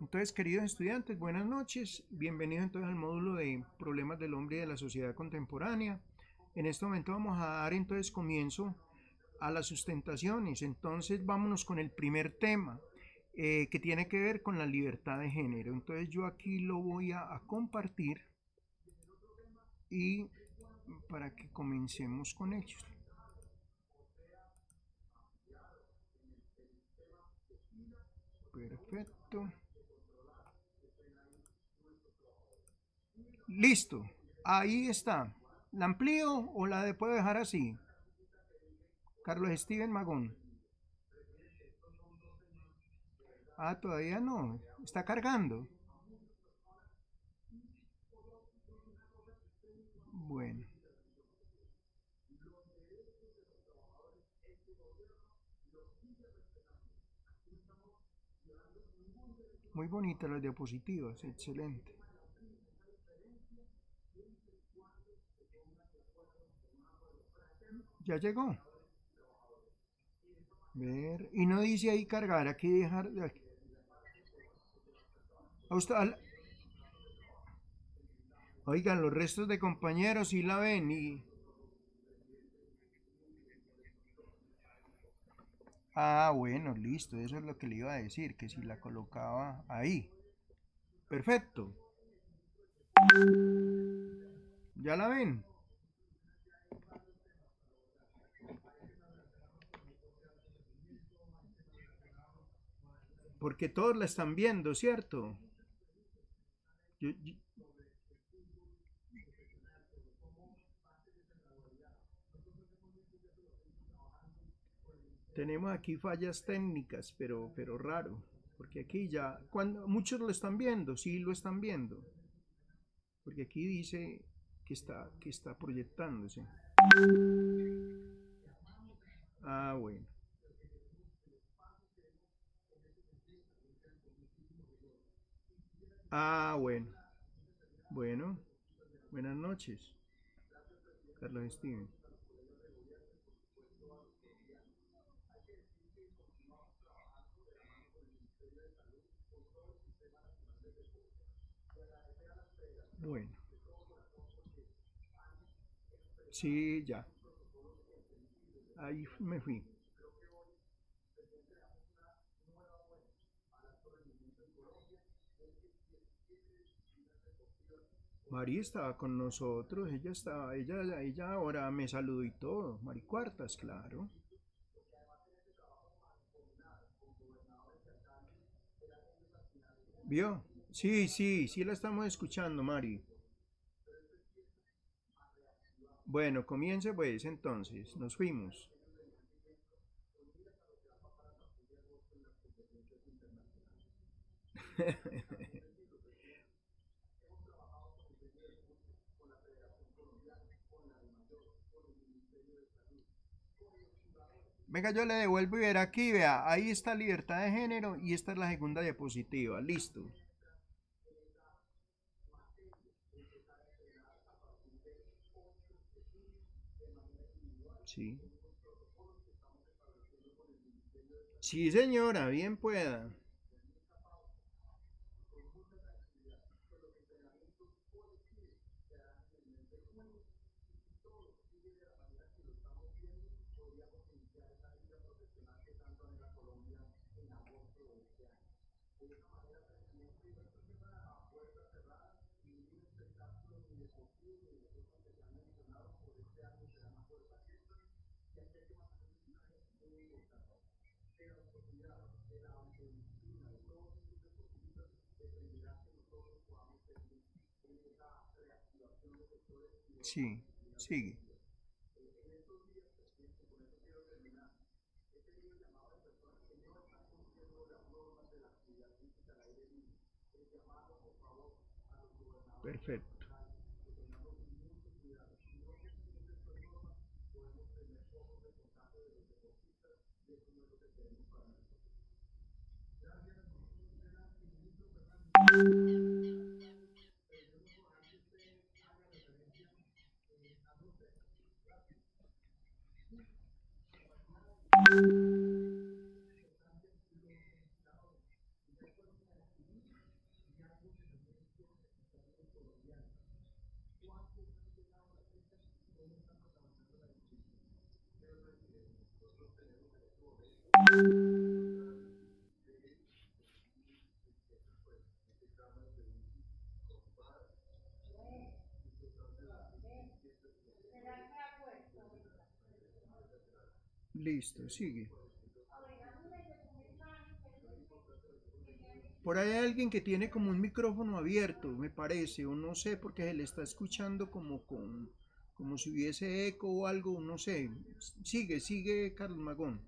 Entonces, queridos estudiantes, buenas noches. Bienvenidos entonces al módulo de Problemas del Hombre y de la Sociedad Contemporánea. En este momento vamos a dar entonces comienzo a las sustentaciones. Entonces, vámonos con el primer tema, que tiene que ver con la libertad de género. Entonces, yo aquí lo voy a compartir y para que comencemos con ellos. Perfecto. Listo. Ahí está. ¿La amplío o la puedo dejar así? Carlos Steven Magón. Ah, todavía no. Está cargando. Bueno, muy bonitas las diapositivas. Excelente. Ya llegó. Ver. Y no dice ahí cargar. Aquí dejar. A usted, oigan, los restos de compañeros sí la ven y. Ah, bueno, listo. Eso es lo que le iba a decir. Que si la colocaba ahí. Perfecto. ¿Ya la ven? Porque todos la están viendo, ¿cierto? Yo, tenemos aquí fallas técnicas, pero raro. Porque aquí ya, cuando muchos lo están viendo, sí lo están viendo. Porque aquí dice que está proyectándose. Ah, bueno. Ah, bueno. Bueno, buenas noches, Carlos Steven. Bueno, sí, ya. Ahí me fui. Mari estaba con nosotros, ella ahora me saludó y todo. Mari Cuartas, claro. ¿Vio? Sí, sí, sí la estamos escuchando, Mari. Bueno, comience pues entonces, nos fuimos. Venga, yo le devuelvo y ver aquí, vea, ahí está libertad de género y esta es la segunda diapositiva, listo. Sí. Sí, señora, bien pueda. Sí, sigue. Perfecto. Listo, sigue. Por ahí hay alguien que tiene como un micrófono abierto, me parece, o no sé, porque se le está escuchando como si hubiese eco o algo, no sé. Sigue, sigue, Carlos Magón.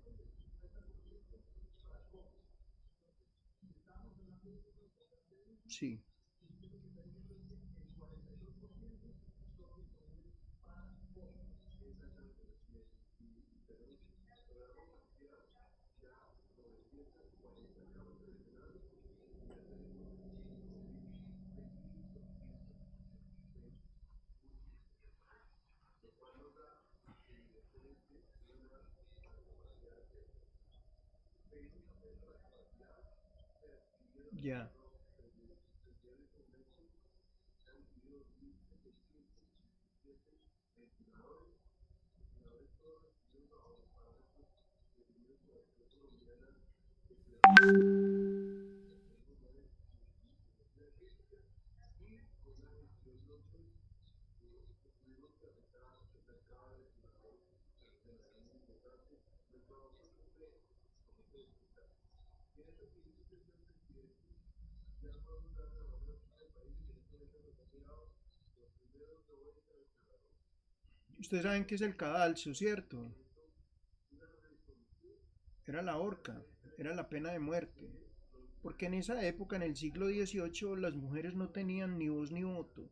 Sí, ya. Ustedes saben que es el cadalso, ¿cierto? Era la horca, era la pena de muerte. Porque en esa época, en el siglo XVIII, las mujeres no tenían ni voz ni voto.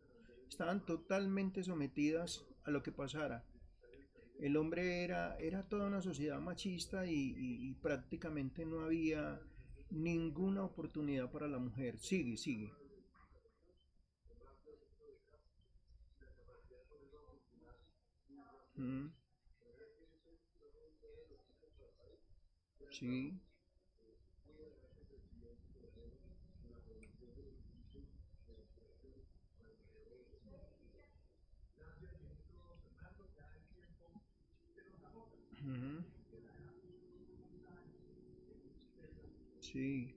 Estaban totalmente sometidas a lo que pasara. El hombre era toda una sociedad machista y prácticamente no había ninguna oportunidad para la mujer. Sigue, sigue. Mm, sí. Ujú, sí.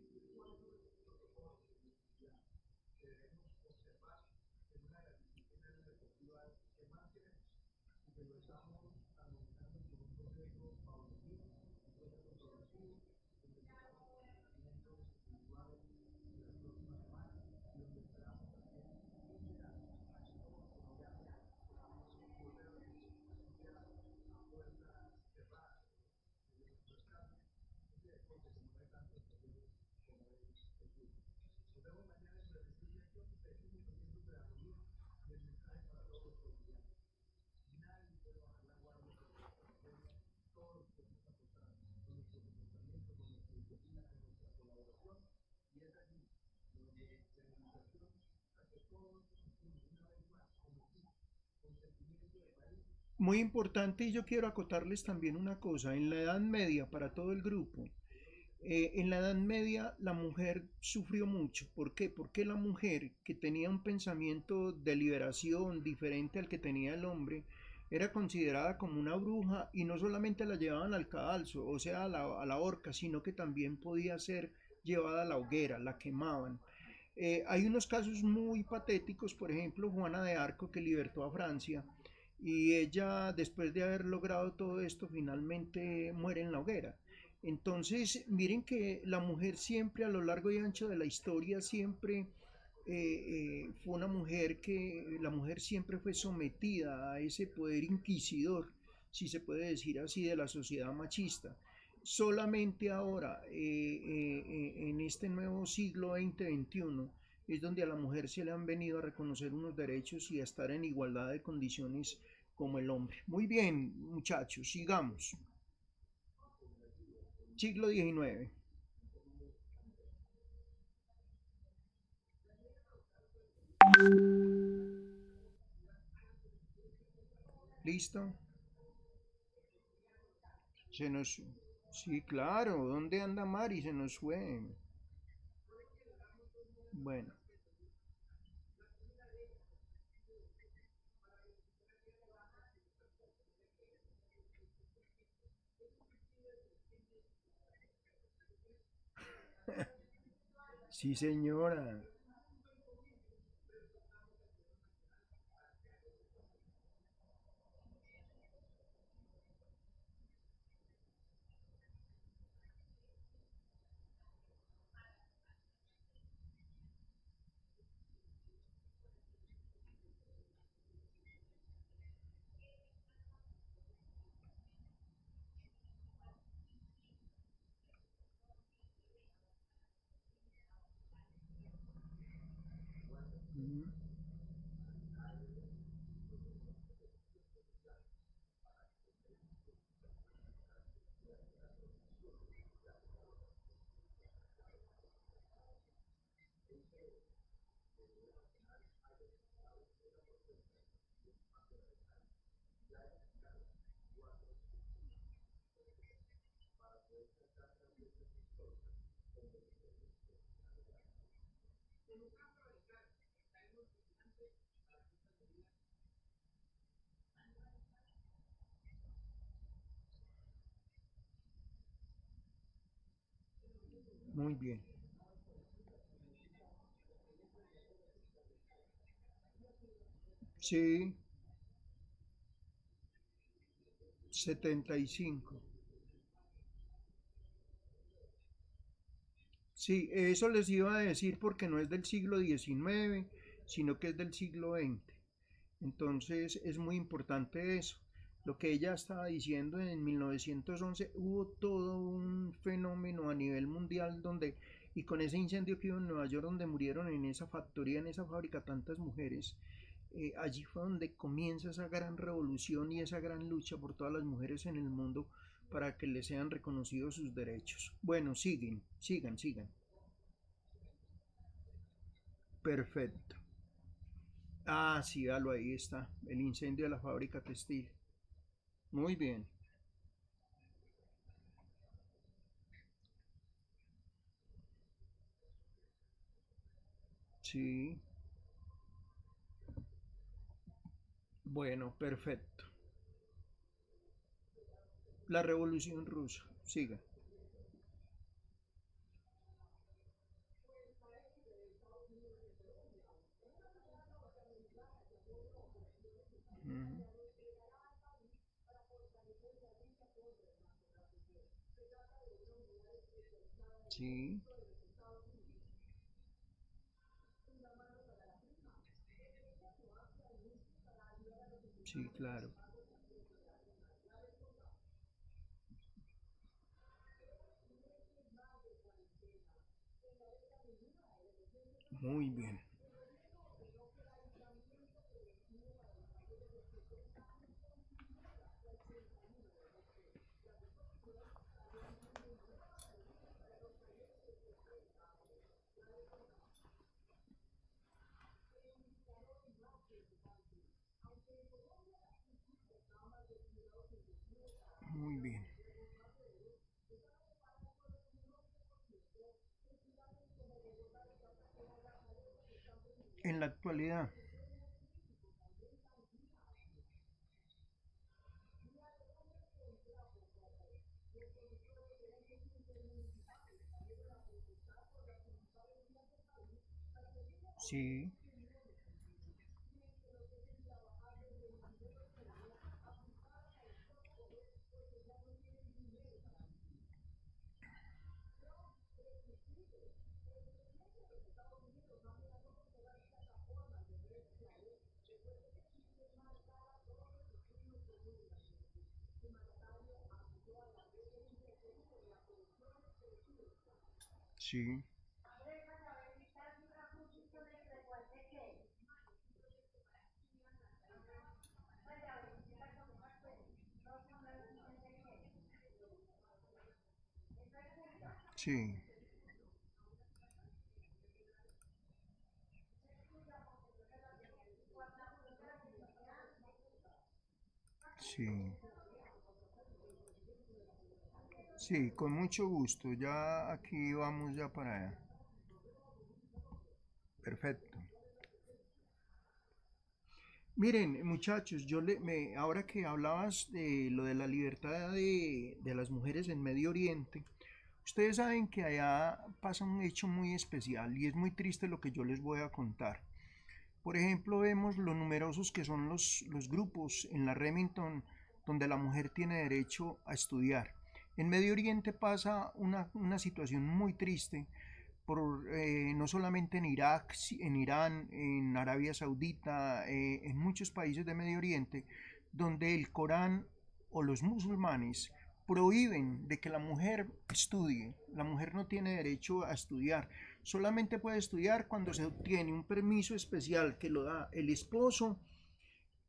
Muy importante, y yo quiero acotarles también una cosa, en la Edad Media, para todo el grupo, en la Edad Media la mujer sufrió mucho. ¿Por qué? Porque la mujer que tenía un pensamiento de liberación diferente al que tenía el hombre, era considerada como una bruja y no solamente la llevaban al cadalso, o sea, a la horca, sino que también podía ser llevada a la hoguera, la quemaban. Hay unos casos muy patéticos, por ejemplo, Juana de Arco que libertó a Francia y ella, después de haber logrado todo esto, finalmente muere en la hoguera. Entonces, miren que la mujer siempre a lo largo y ancho de la historia siempre fue una mujer que la mujer siempre fue sometida a ese poder inquisidor, si se puede decir así, de la sociedad machista. Solamente ahora, en este nuevo siglo XX-XXI, es donde a la mujer se le han venido a reconocer unos derechos y a estar en igualdad de condiciones como el hombre. Muy bien, muchachos, sigamos. Siglo XIX. ¿Listo? Se nos... Sí, claro. ¿Dónde anda Mari? Se nos fue. Bueno, Sí, señora. Mm, muy bien. Sí, 75. Sí, eso les iba a decir porque no es del siglo XIX, sino que es del siglo XX. Entonces es muy importante eso. Lo que ella estaba diciendo en 1911, hubo todo un fenómeno a nivel mundial donde, y con ese incendio que hubo en Nueva York donde murieron en esa factoría, en esa fábrica tantas mujeres, allí fue donde comienza esa gran revolución y esa gran lucha por todas las mujeres en el mundo para que les sean reconocidos sus derechos. Bueno, sigan. Perfecto. Ah, sí, dalo, ahí está, el incendio de la fábrica textil. Muy bien, sí, bueno, perfecto. La revolución rusa, siga. Ujú, sí, sí, claro. Muy bien. Muy bien. En la actualidad, sí, sí, sí, sí, sí, con mucho gusto. Ya aquí vamos ya para allá. Perfecto. Miren, muchachos, ahora que hablabas de lo de la libertad de las mujeres en Medio Oriente, Ustedes saben que allá pasa un hecho muy especial y es muy triste lo que yo les voy a contar. Por ejemplo, vemos lo numerosos que son los grupos en la Remington donde la mujer tiene derecho a estudiar. En Medio Oriente pasa una situación muy triste, no solamente en Irak, en Irán, en Arabia Saudita, en muchos países de Medio Oriente, donde el Corán o los musulmanes prohíben de que la mujer estudie. La mujer no tiene derecho a estudiar. Solamente puede estudiar cuando se obtiene un permiso especial que lo da el esposo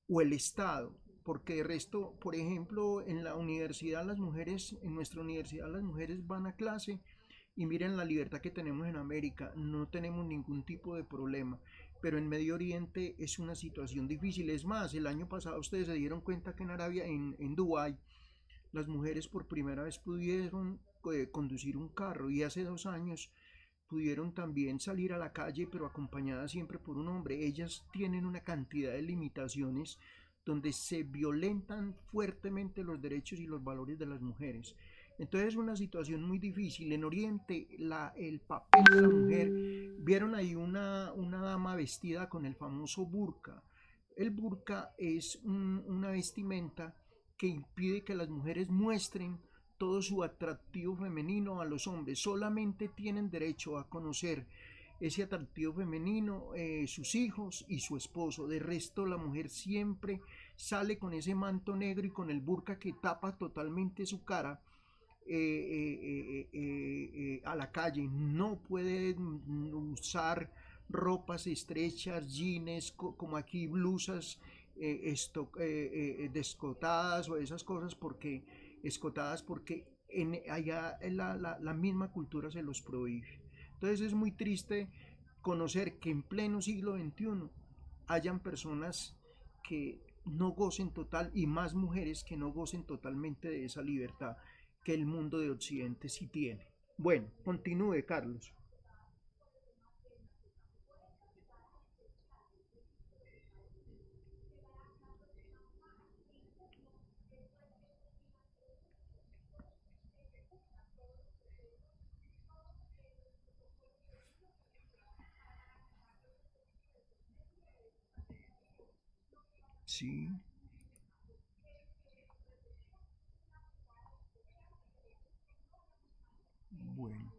o el Estado. Porque de resto, por ejemplo, en la universidad las mujeres, en nuestra universidad las mujeres van a clase y miren la libertad que tenemos en América, no tenemos ningún tipo de problema. Pero en Medio Oriente es una situación difícil. Es más, el año pasado ustedes se dieron cuenta que en Arabia, en Dubái, las mujeres por primera vez pudieron conducir un carro y hace 2 años pudieron también salir a la calle, pero acompañadas siempre por un hombre. Ellas tienen una cantidad de limitaciones donde se violentan fuertemente los derechos y los valores de las mujeres. Entonces es una situación muy difícil. En Oriente el papel de la mujer, vieron ahí una dama vestida con el famoso burka. El burka es una vestimenta que impide que las mujeres muestren todo su atractivo femenino a los hombres. Solamente tienen derecho a conocer ese atractivo femenino sus hijos y su esposo. De resto, la mujer siempre sale con ese manto negro y con el burka que tapa totalmente su cara. A la calle no puede usar ropas estrechas, jeans, como aquí blusas descotadas o esas cosas, porque escotadas, porque allá la misma cultura se los prohíbe. Entonces es muy triste conocer que en pleno siglo XXI hayan personas que no gocen total y más mujeres que no gocen totalmente de esa libertad que el mundo de Occidente sí tiene. Bueno, continúe, Carlos. Sí, bueno,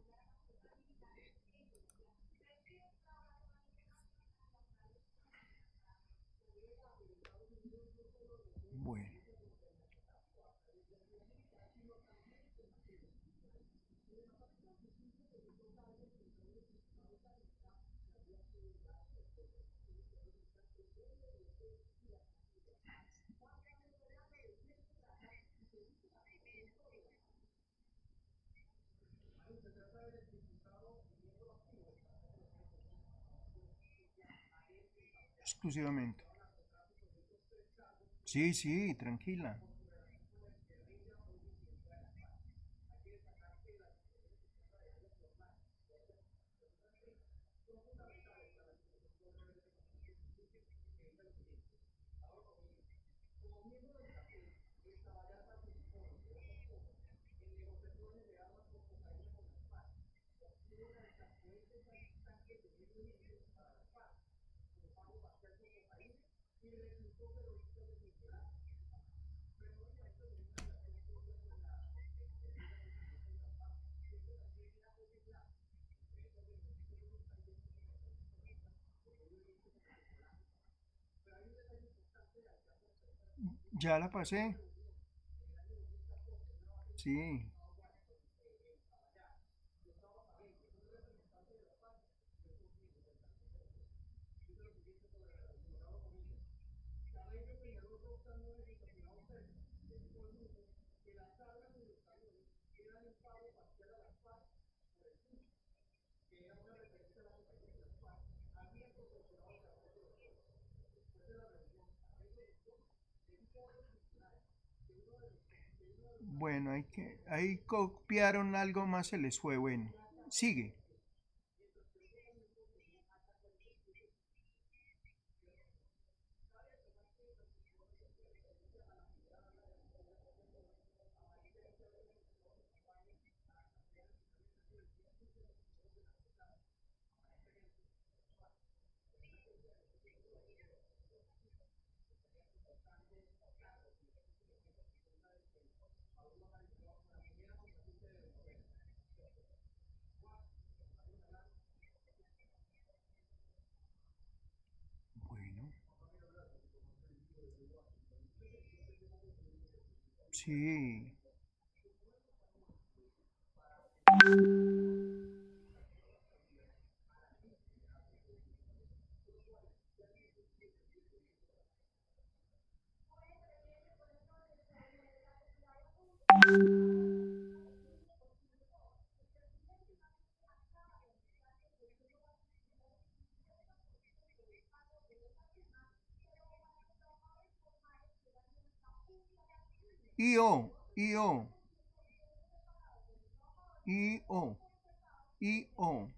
bueno. Exclusivamente. Sí, sí, tranquila. Ya la pasé. Sí. Bueno, ahí copiaron algo más, se les fue. Bueno, sigue. Sí. Io, io, io, io.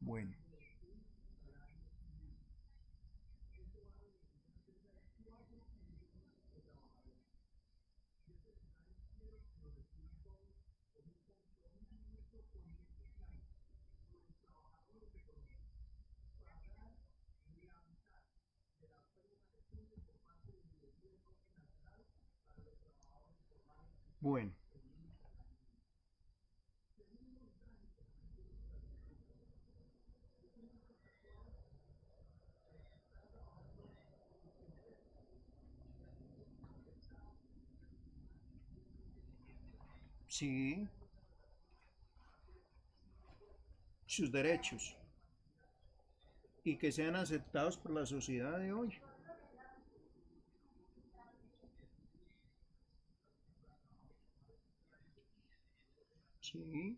Bueno, bueno, sí, sus derechos y que sean aceptados por la sociedad de hoy. Sí,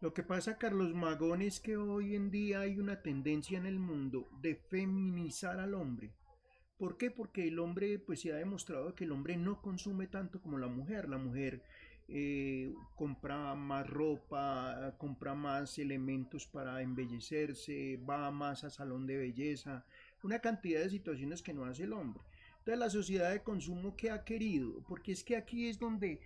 lo que pasa, Carlos Magón, es que hoy en día hay una tendencia en el mundo de feminizar al hombre. ¿Por qué? Porque el hombre, pues se ha demostrado que el hombre no consume tanto como la mujer. La mujer compra más ropa, compra más elementos para embellecerse, va más a salón de belleza, una cantidad de situaciones que no hace el hombre. Entonces la sociedad de consumo que ha querido, porque es que aquí es donde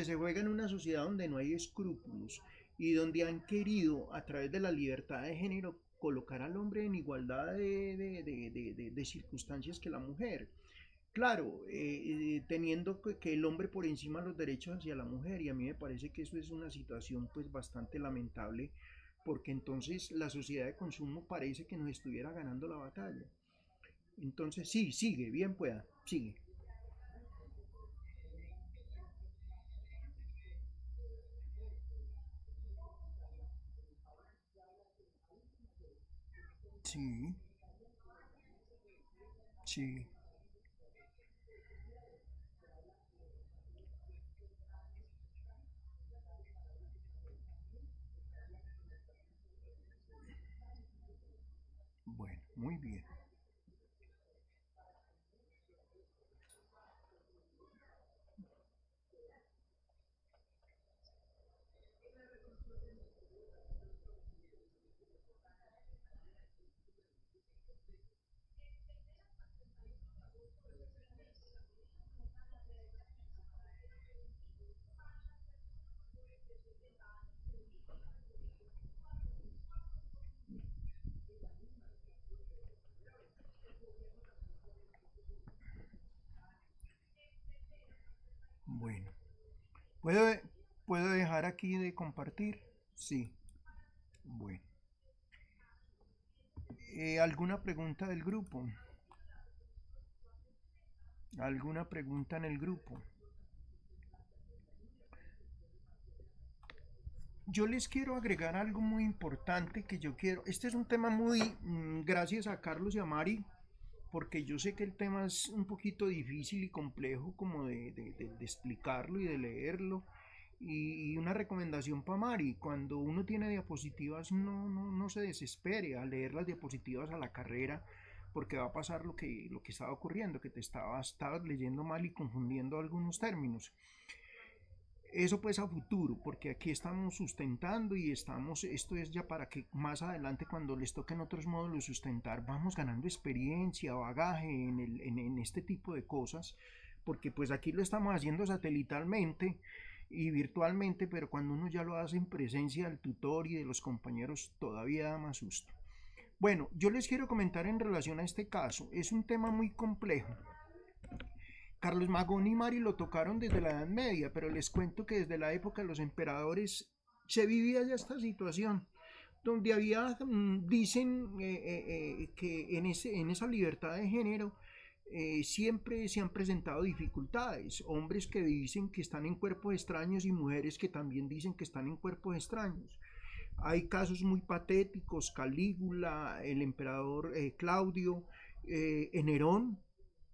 se juega en una sociedad donde no hay escrúpulos y donde han querido a través de la libertad de género colocar al hombre en igualdad de circunstancias que la mujer. Claro, teniendo que el hombre por encima de los derechos hacia la mujer, y a mí me parece que eso es una situación pues bastante lamentable, porque entonces la sociedad de consumo parece que nos estuviera ganando la batalla. Entonces sí, sigue, bien pueda, sigue. Sí, sí, bueno, muy bien. Bueno, ¿puedo, ¿puedo dejar aquí de compartir? Sí, bueno. ¿Alguna pregunta del grupo? ¿Alguna pregunta en el grupo? Yo les quiero agregar algo muy importante que yo quiero. Este es un tema muy, gracias a Carlos y a Mari, porque yo sé que el tema es un poquito difícil y complejo como de explicarlo y de leerlo. Y una recomendación para Mari, cuando uno tiene diapositivas no se desespere a leer las diapositivas a la carrera, porque va a pasar lo que estaba ocurriendo, que estabas leyendo mal y confundiendo algunos términos. Eso pues a futuro, porque aquí estamos sustentando y esto es ya para que más adelante cuando les toquen otros módulos sustentar, vamos ganando experiencia, bagaje en este tipo de cosas, porque pues aquí lo estamos haciendo satelitalmente y virtualmente, pero cuando uno ya lo hace en presencia del tutor y de los compañeros todavía da más susto. Bueno, yo les quiero comentar en relación a este caso, es un tema muy complejo. Carlos Magón y Mari lo tocaron desde la Edad Media, pero les cuento que desde la época de los emperadores se vivía ya esta situación, donde había, dicen que en esa libertad de género siempre se han presentado dificultades, hombres que dicen que están en cuerpos extraños y mujeres que también dicen que están en cuerpos extraños. Hay casos muy patéticos, Calígula, el emperador Claudio, Nerón,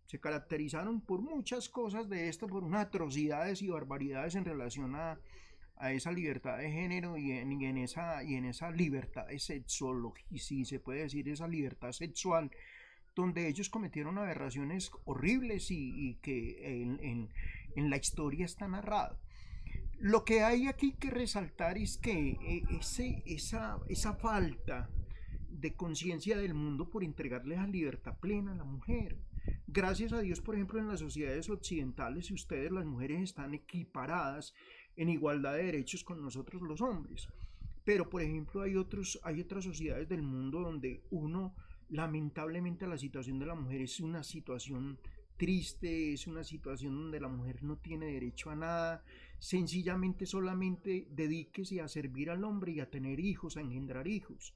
se caracterizaron por muchas cosas de esto, por unas atrocidades y barbaridades en relación a esa libertad de género y en esa libertad de sexología, si se puede decir esa libertad sexual, donde ellos cometieron aberraciones horribles y que en la historia está narrado. Lo que hay aquí que resaltar es que esa falta de conciencia del mundo por entregarle la libertad plena a la mujer. Gracias a Dios, por ejemplo, en las sociedades occidentales, ustedes, las mujeres, están equiparadas en igualdad de derechos con nosotros los hombres. Pero, por ejemplo, hay otras sociedades del mundo donde lamentablemente, la situación de la mujer es una situación triste, es una situación donde la mujer no tiene derecho a nada, sencillamente solamente dedíquese a servir al hombre y a tener hijos, a engendrar hijos.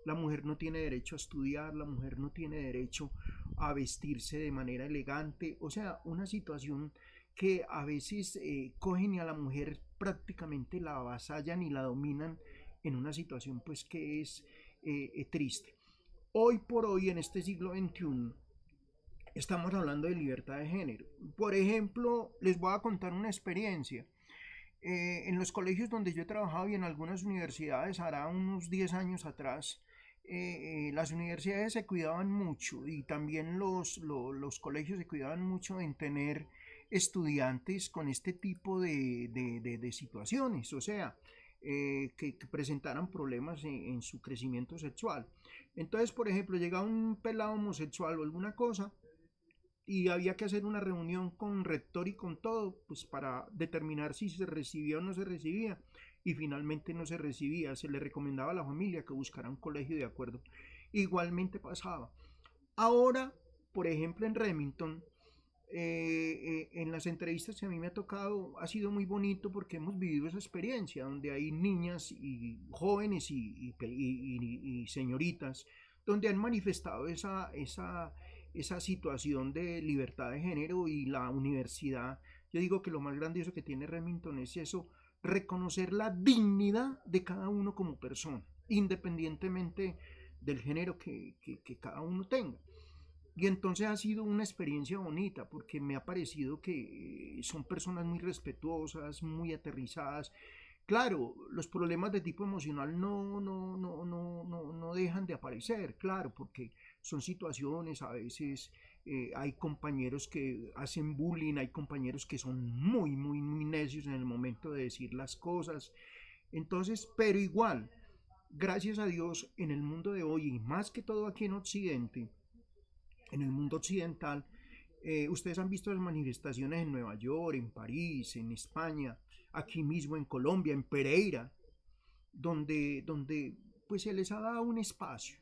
La mujer no tiene derecho a estudiar, la mujer no tiene derecho a vestirse de manera elegante, o sea, una situación que a veces cogen a la mujer prácticamente la avasallan y la dominan en una situación pues que es triste. Hoy por hoy, en este siglo XXI, estamos hablando de libertad de género. Por ejemplo, les voy a contar una experiencia. En los colegios donde yo he trabajado y en algunas universidades, hará unos 10 años atrás, las universidades se cuidaban mucho y también los colegios se cuidaban mucho en tener estudiantes con este tipo de situaciones, o sea, que presentaran problemas en su crecimiento sexual. Entonces, por ejemplo, llega un pelado homosexual o alguna cosa y había que hacer una reunión con rector y con todo, pues para determinar si se recibía o no se recibía, y finalmente no se recibía, se le recomendaba a la familia que buscara un colegio de acuerdo. Igualmente pasaba. Ahora, por ejemplo, en Remington, en las entrevistas que a mí me ha tocado, ha sido muy bonito porque hemos vivido esa experiencia, donde hay niñas y jóvenes y señoritas, donde han manifestado esa situación de libertad de género y la universidad. Yo digo que lo más grandioso que tiene Remington es eso, reconocer la dignidad de cada uno como persona, independientemente del género que cada uno tenga. Y entonces ha sido una experiencia bonita porque me ha parecido que son personas muy respetuosas, muy aterrizadas. Claro, los problemas de tipo emocional no dejan de aparecer, claro, porque son situaciones, a veces hay compañeros que hacen bullying, hay compañeros que son muy necios en el momento de decir las cosas. Entonces, pero igual, gracias a Dios, en el mundo de hoy, y más que todo aquí en Occidente, en el mundo occidental, ustedes han visto las manifestaciones en Nueva York, en París, en España, aquí mismo en Colombia, en Pereira, donde pues se les ha dado un espacio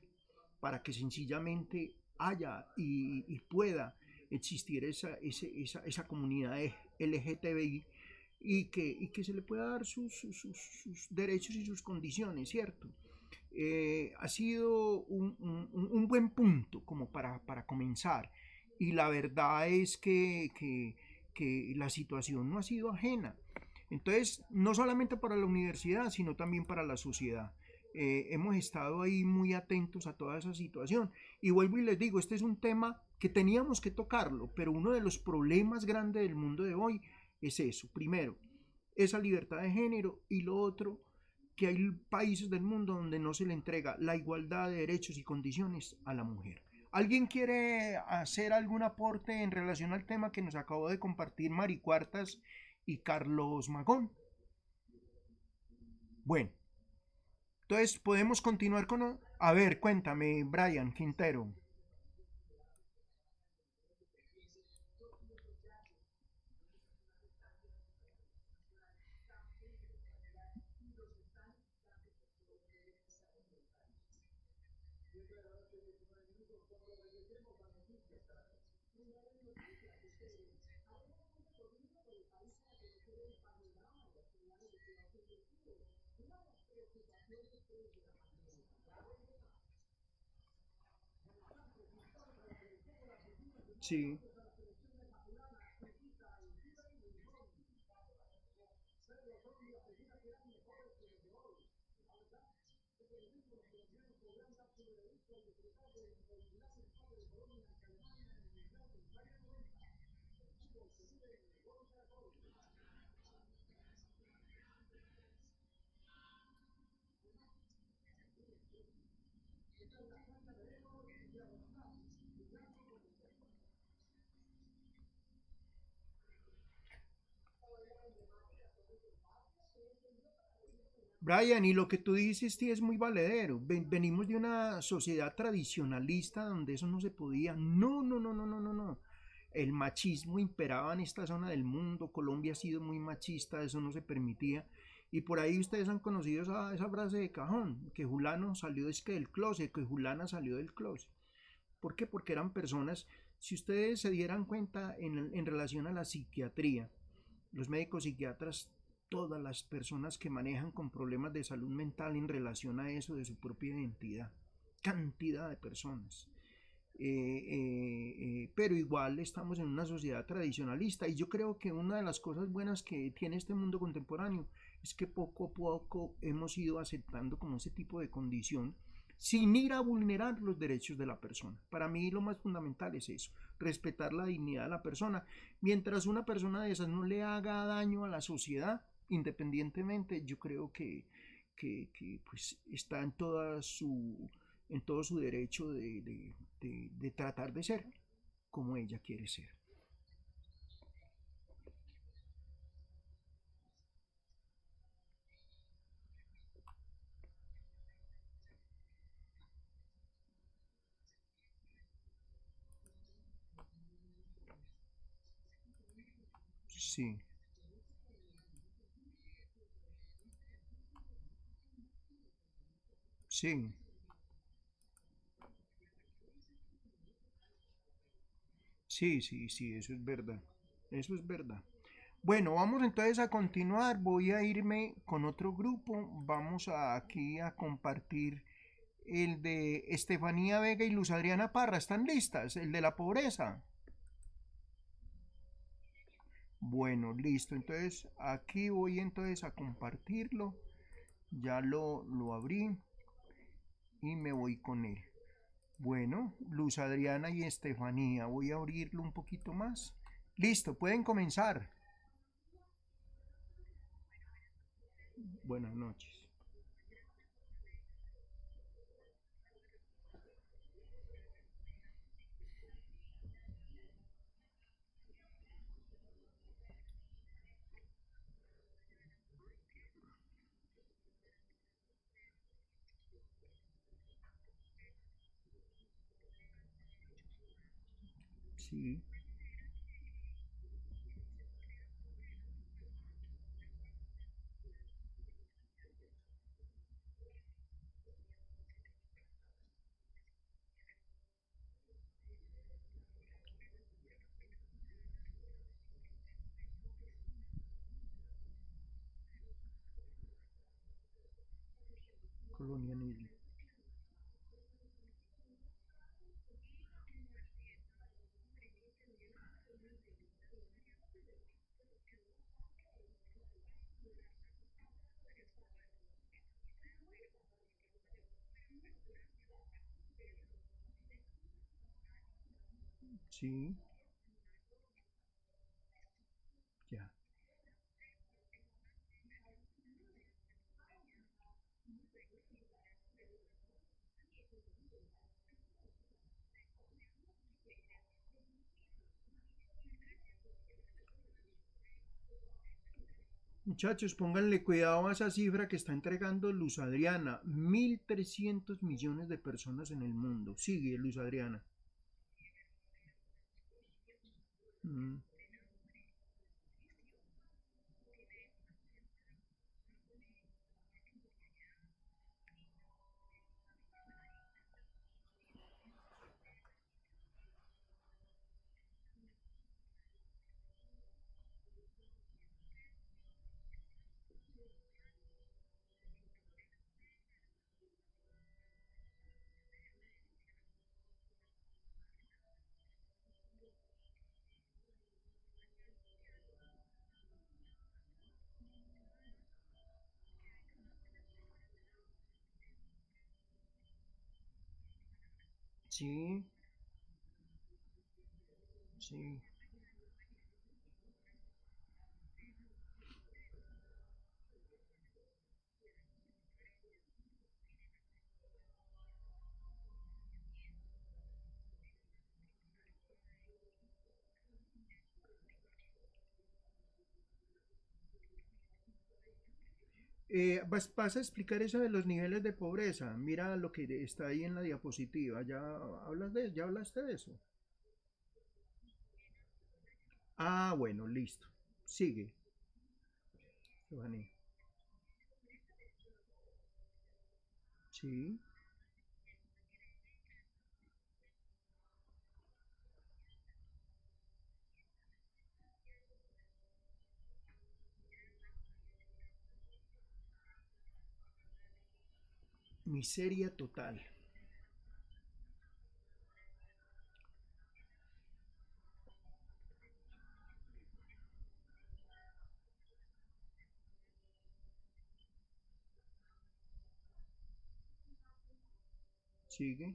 para que sencillamente haya y pueda existir esa comunidad LGTBI y que se le pueda dar sus derechos y sus condiciones, ¿cierto? Ha sido un buen punto como para comenzar. y la verdad es que la situación no ha sido ajena. Entonces, no solamente para la universidad, sino también para la sociedad. Hemos estado ahí muy atentos a toda esa situación. Y vuelvo y les digo, este es un tema que teníamos que tocarlo, pero uno de los problemas grandes del mundo de hoy es eso. Primero, esa libertad de género y lo otro, que hay países del mundo donde no se le entrega la igualdad de derechos y condiciones a la mujer. ¿Alguien quiere hacer algún aporte en relación al tema que nos acabó de compartir Mari Cuartas y Carlos Magón? Bueno, entonces podemos continuar con... A ver, cuéntame, Brian Quintero. Sí, Brian, y lo que tú dices, sí, es muy valedero. Venimos de una sociedad tradicionalista donde eso no se podía. No, no, no, no, no, no, no. El machismo imperaba en esta zona del mundo. Colombia ha sido muy machista, eso no se permitía. Y por ahí ustedes han conocido esa frase de cajón, que Julano salió es que del closet, que Julana salió del closet. ¿Por qué? Porque eran personas, si ustedes se dieran cuenta en relación a la psiquiatría, los médicos psiquiatras, todas las personas que manejan con problemas de salud mental en relación a eso de su propia identidad, cantidad de personas. Pero igual estamos en una sociedad tradicionalista y yo creo que una de las cosas buenas que tiene este mundo contemporáneo es que poco a poco hemos ido aceptando como ese tipo de condición sin ir a vulnerar los derechos de la persona. Para mí lo más fundamental es eso, respetar la dignidad de la persona. Mientras una persona de esas no le haga daño a la sociedad, independientemente, yo creo que pues está en todo su derecho de tratar de ser como ella quiere ser. Sí, sí, sí, sí, sí, eso es verdad. Eso es verdad. Bueno, vamos entonces a continuar. Voy a irme con otro grupo. Vamos aquí a compartir el de Estefanía Vega y Luz Adriana Parra. ¿Están listas? El de la pobreza. Bueno, listo. Entonces aquí voy entonces a compartirlo. Ya lo abrí y me voy con él. Bueno, Luz Adriana y Estefanía. Voy a abrirlo un poquito más. Listo, pueden comenzar. Buenas noches. Sí, colonialismo. Sí, ya. Muchachos, pónganle cuidado a esa cifra que está entregando Luz Adriana. 1.300 millones de personas en el mundo. Sigue, Luz Adriana. Mm, sí, sí. Vas a explicar eso de los niveles de pobreza. Mira lo que está ahí en la diapositiva. Ya hablaste de eso. Ah, bueno, listo. Sigue, Giovanni. Sí, miseria total. Sigue.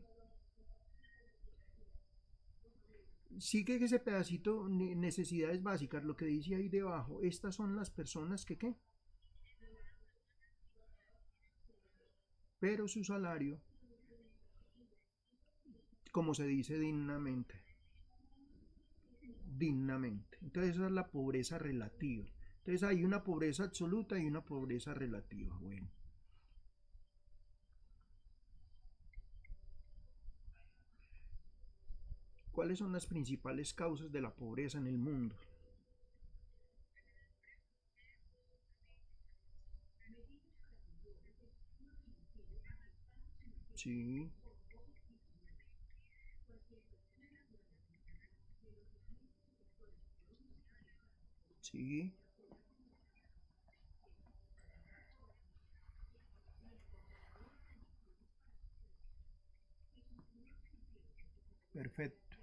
Sigue ese pedacito, necesidades básicas, lo que dice ahí debajo. Estas son las personas que, ¿qué? Pero su salario, como se dice, dignamente. Dignamente. Entonces esa es la pobreza relativa. Entonces hay una pobreza absoluta y una pobreza relativa. Bueno, ¿cuáles son las principales causas de la pobreza en el mundo? Sí, sí, perfecto.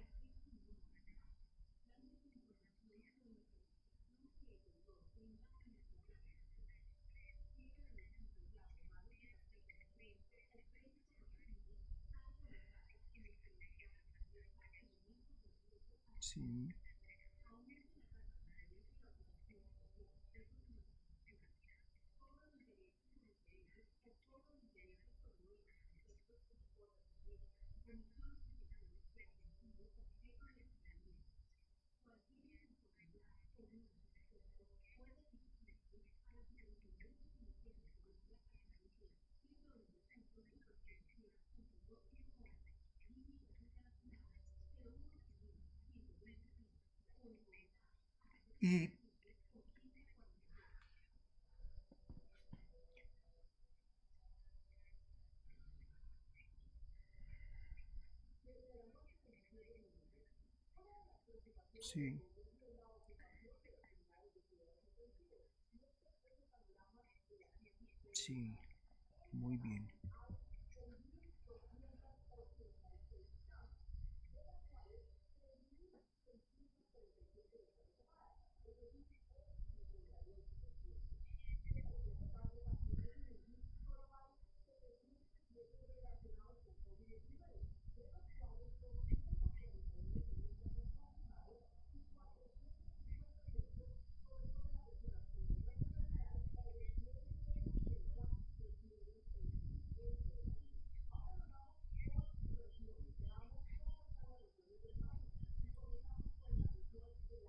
Sí. Y sí, sí, muy bien.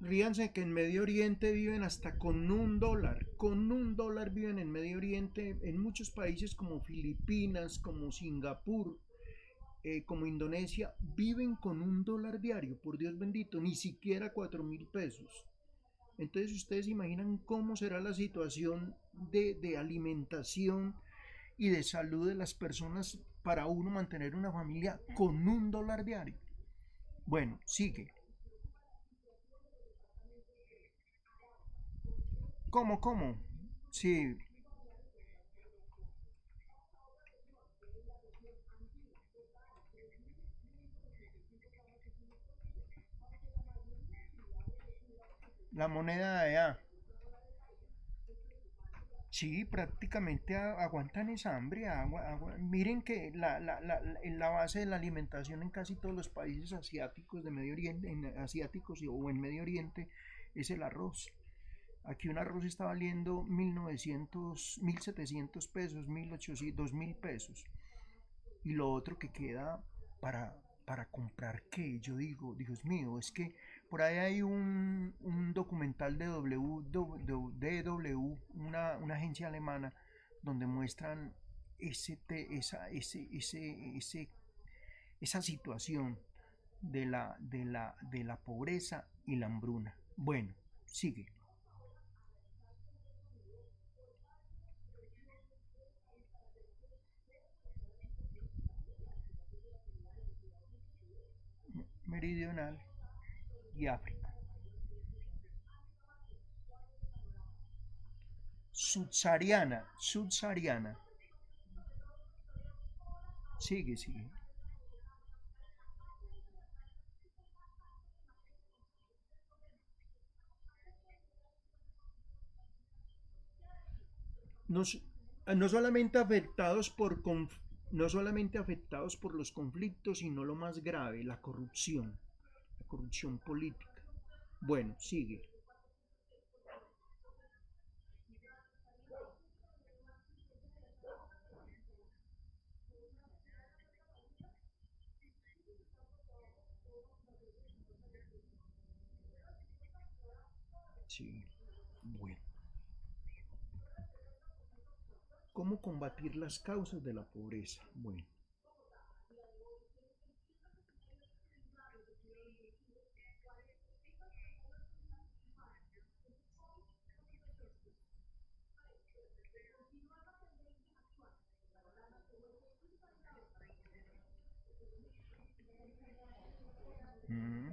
ríanse que en Medio Oriente viven hasta con un dólar viven en Medio Oriente, en muchos países como Filipinas, como Singapur, como Indonesia, viven con un dólar diario, por Dios bendito, ni siquiera 4.000 pesos. Entonces ustedes imaginan cómo será la situación de alimentación y de salud de las personas para uno mantener una familia con un dólar diario. Bueno, sigue. ¿Cómo, cómo? Sí, la moneda de A. Sí, prácticamente aguantan esa hambre. Miren que en la base de la alimentación en casi todos los países asiáticos de Medio Oriente, asiáticos o en Medio Oriente, es el arroz. Aquí un arroz está valiendo 1.900, 1.700 pesos, 1.800, 2.000 pesos. Y lo otro que queda para comprar qué, yo digo, Dios mío, es que por ahí hay un documental de DW, una agencia alemana, donde muestran esa situación de la pobreza y la hambruna. Bueno, sigue. Meridional y África. Subsahariana. Sigue, sigue. No, no solamente afectados no solamente afectados por los conflictos, sino lo más grave, la corrupción política. Bueno, sigue. Sí, bueno. ¿Cómo combatir las causas de la pobreza? Bueno. Mm,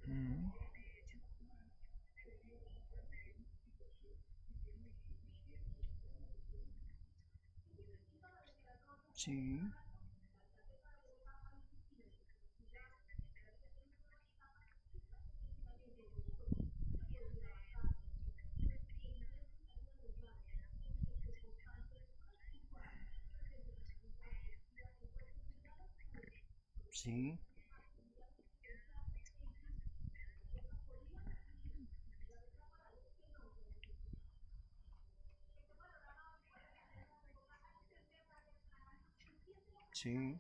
mm, sí, sí, sí.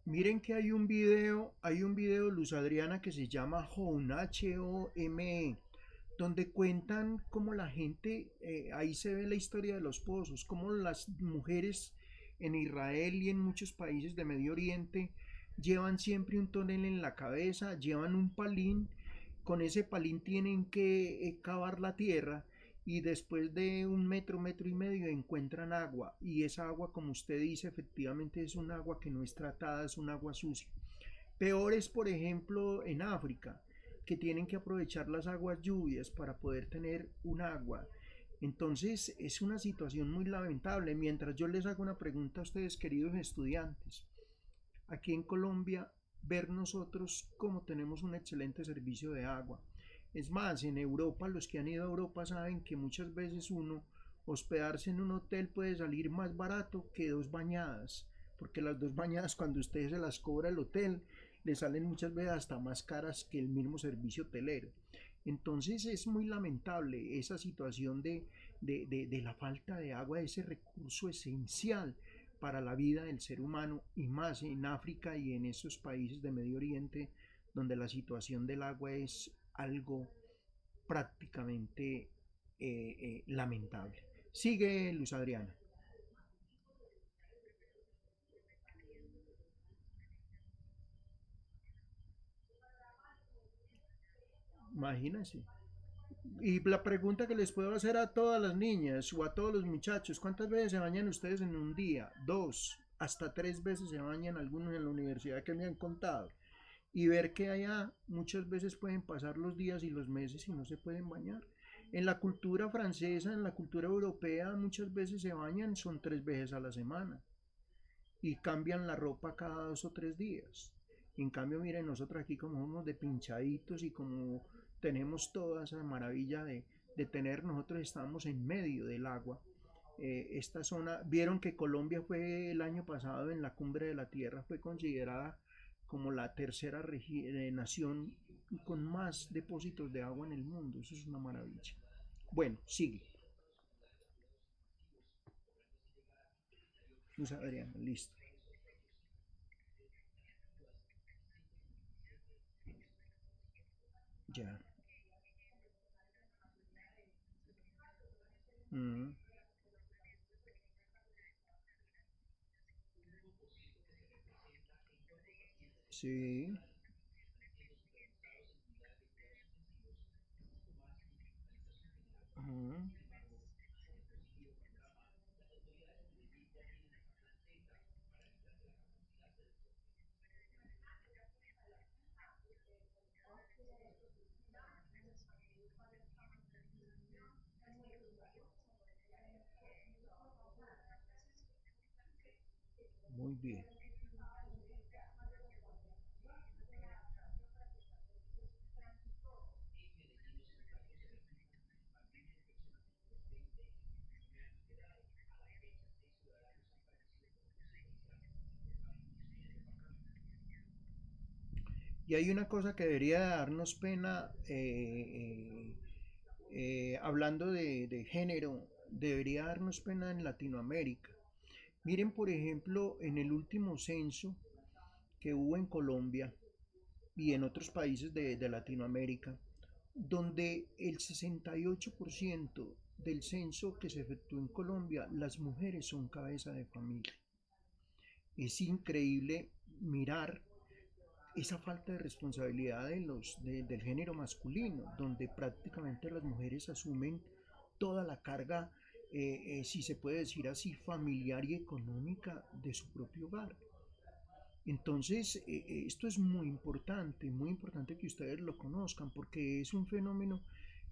Miren que hay un video, Luz Adriana, que se llama Home, Home, donde cuentan cómo la gente, ahí se ve la historia de los pozos, cómo las mujeres en Israel y en muchos países de Medio Oriente llevan siempre un tonel en la cabeza, llevan un palín, con ese palín tienen que cavar la tierra y después de un metro, metro y medio encuentran agua y esa agua, como usted dice, efectivamente es un agua que no es tratada, es un agua sucia. Peor es, por ejemplo, en África, que tienen que aprovechar las aguas lluvias para poder tener un agua. Entonces es una situación muy lamentable. Mientras yo les hago una pregunta a ustedes, queridos estudiantes, aquí en Colombia, ver nosotros cómo tenemos un excelente servicio de agua. Es más, en Europa, los que han ido a Europa saben que muchas veces uno hospedarse en un hotel puede salir más barato que dos bañadas, porque las dos bañadas cuando usted se las cobra el hotel le salen muchas veces hasta más caras que el mismo servicio hotelero. Entonces es muy lamentable esa situación de la falta de agua, ese recurso esencial para la vida del ser humano y más en África y en esos países de Medio Oriente donde la situación del agua es algo prácticamente lamentable. Sigue Luz Adriana. Imagínense. Y la pregunta que les puedo hacer a todas las niñas o a todos los muchachos, ¿cuántas veces se bañan ustedes en un día? Dos, hasta tres veces se bañan algunos en la universidad que me han contado. Y ver que allá muchas veces pueden pasar los días y los meses y no se pueden bañar. En la cultura francesa, en la cultura europea, muchas veces se bañan, son tres veces a la semana y cambian la ropa cada 2 o 3 días. En cambio, miren, nosotros aquí como somos de pinchaditos y como tenemos toda esa maravilla de tener, nosotros estamos en medio del agua. Esta zona, vieron que Colombia fue el año pasado en la cumbre de la Tierra, fue considerada como la tercera nación con más depósitos de agua en el mundo. Eso es una maravilla. Bueno, sigue. Luz Adriana, listo. Ya. Mm, sí. Mm, muy bien. Y hay una cosa que debería darnos pena, hablando de género, debería darnos pena en Latinoamérica. Miren, por ejemplo, en el último censo que hubo en Colombia y en otros países de Latinoamérica, donde el 68% del censo que se efectuó en Colombia, las mujeres son cabeza de familia. Es increíble mirar esa falta de responsabilidad del género masculino, donde prácticamente las mujeres asumen toda la carga, si se puede decir así, familiar y económica de su propio hogar. Entonces, esto es muy importante que ustedes lo conozcan, porque es un fenómeno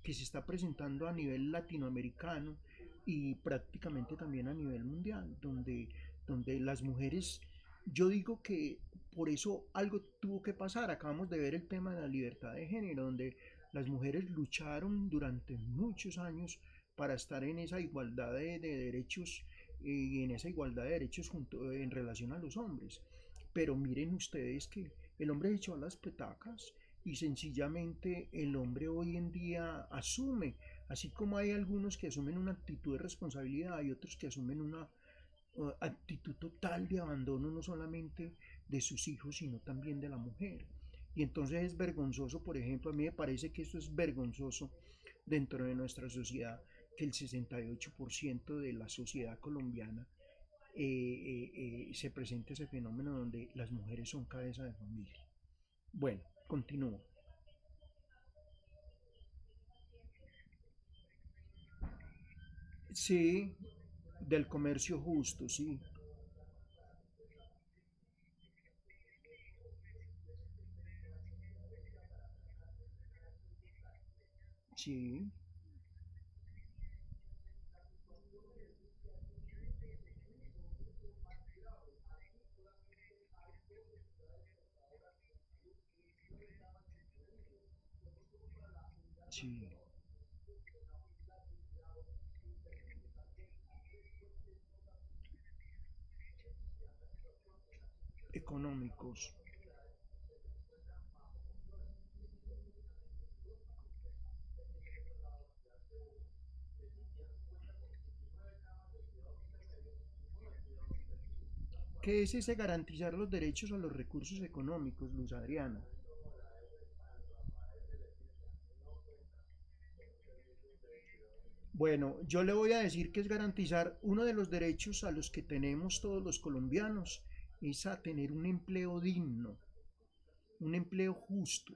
que se está presentando a nivel latinoamericano y prácticamente también a nivel mundial, donde las mujeres, yo digo que por eso algo tuvo que pasar. Acabamos de ver el tema de la libertad de género, donde las mujeres lucharon durante muchos años para estar en esa igualdad de derechos y en esa igualdad de derechos en relación a los hombres. Pero miren ustedes que el hombre echó a las petacas y sencillamente el hombre hoy en día asume, así como hay algunos que asumen una actitud de responsabilidad, hay otros que asumen una actitud total de abandono no solamente de sus hijos, sino también de la mujer. Y entonces es vergonzoso, por ejemplo, a mí me parece que esto es vergonzoso dentro de nuestra sociedad, que el 68% de la sociedad colombiana se presenta ese fenómeno donde las mujeres son cabeza de familia. Bueno, continúo. Sí, del comercio justo, sí, sí, Sí, económicos. ¿Qué es ese garantizar los derechos a los recursos económicos, Luz Adriana? Bueno, yo le voy a decir que es garantizar uno de los derechos a los que tenemos todos los colombianos, es a tener un empleo digno, un empleo justo,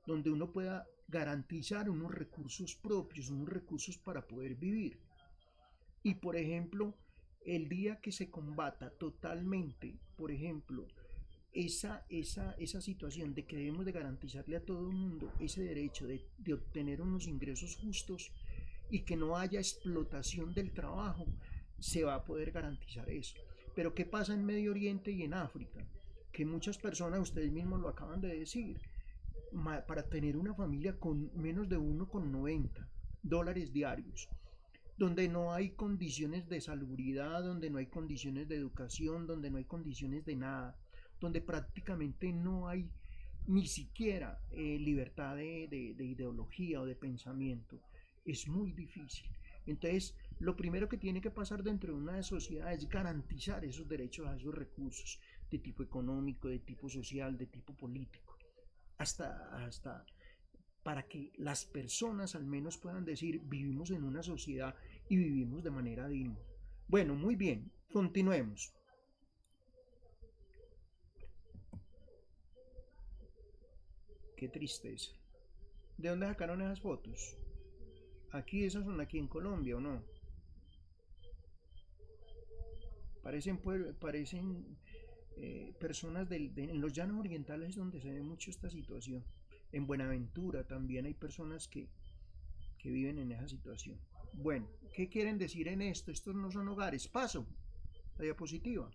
donde uno pueda garantizar unos recursos propios, unos recursos para poder vivir. Y por ejemplo, el día que se combata totalmente, por ejemplo, esa situación de que debemos de garantizarle a todo el mundo ese derecho de obtener unos ingresos justos y que no haya explotación del trabajo, se va a poder garantizar eso. Pero ¿qué pasa en Medio Oriente y en África? Que muchas personas, ustedes mismos lo acaban de decir, para tener una familia con menos de 1,90 dólares diarios, donde no hay condiciones de salubridad, donde no hay condiciones de educación, donde no hay condiciones de nada, donde prácticamente no hay ni siquiera libertad de ideología o de pensamiento, es muy difícil. Entonces, lo primero que tiene que pasar dentro de una sociedad es garantizar esos derechos a esos recursos de tipo económico, de tipo social, de tipo político, hasta para que las personas al menos puedan decir vivimos en una sociedad y vivimos de manera digna. Bueno, muy bien, continuemos. Qué tristeza. ¿De dónde sacaron esas fotos? Aquí, esas son aquí en Colombia, ¿o no? Parecen personas en los llanos orientales es donde se ve mucho esta situación. En Buenaventura también hay personas que viven en esa situación. Bueno, ¿qué quieren decir en esto? Estos no son hogares. Paso, la diapositiva.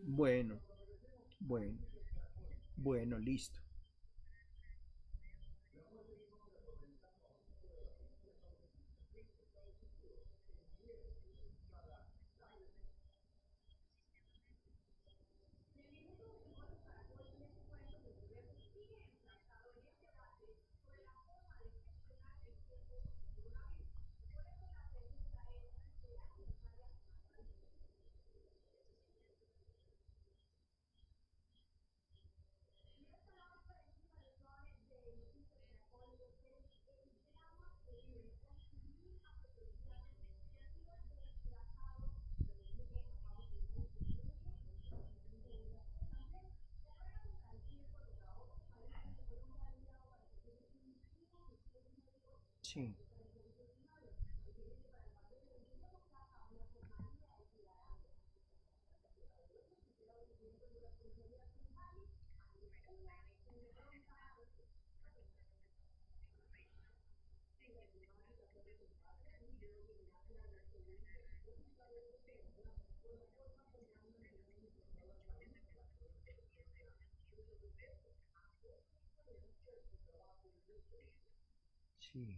Bueno, bueno, bueno, listo. Sí, sí.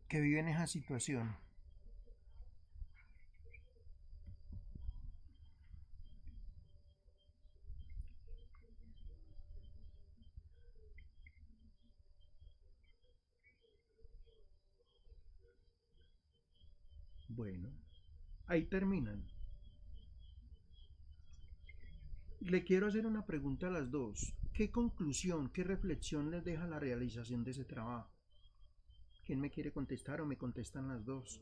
Que viven esa situación. Bueno, ahí terminan. Le quiero hacer una pregunta a las dos. ¿Qué conclusión, qué reflexión les deja la realización de ese trabajo? ¿Quién me quiere contestar o me contestan las dos?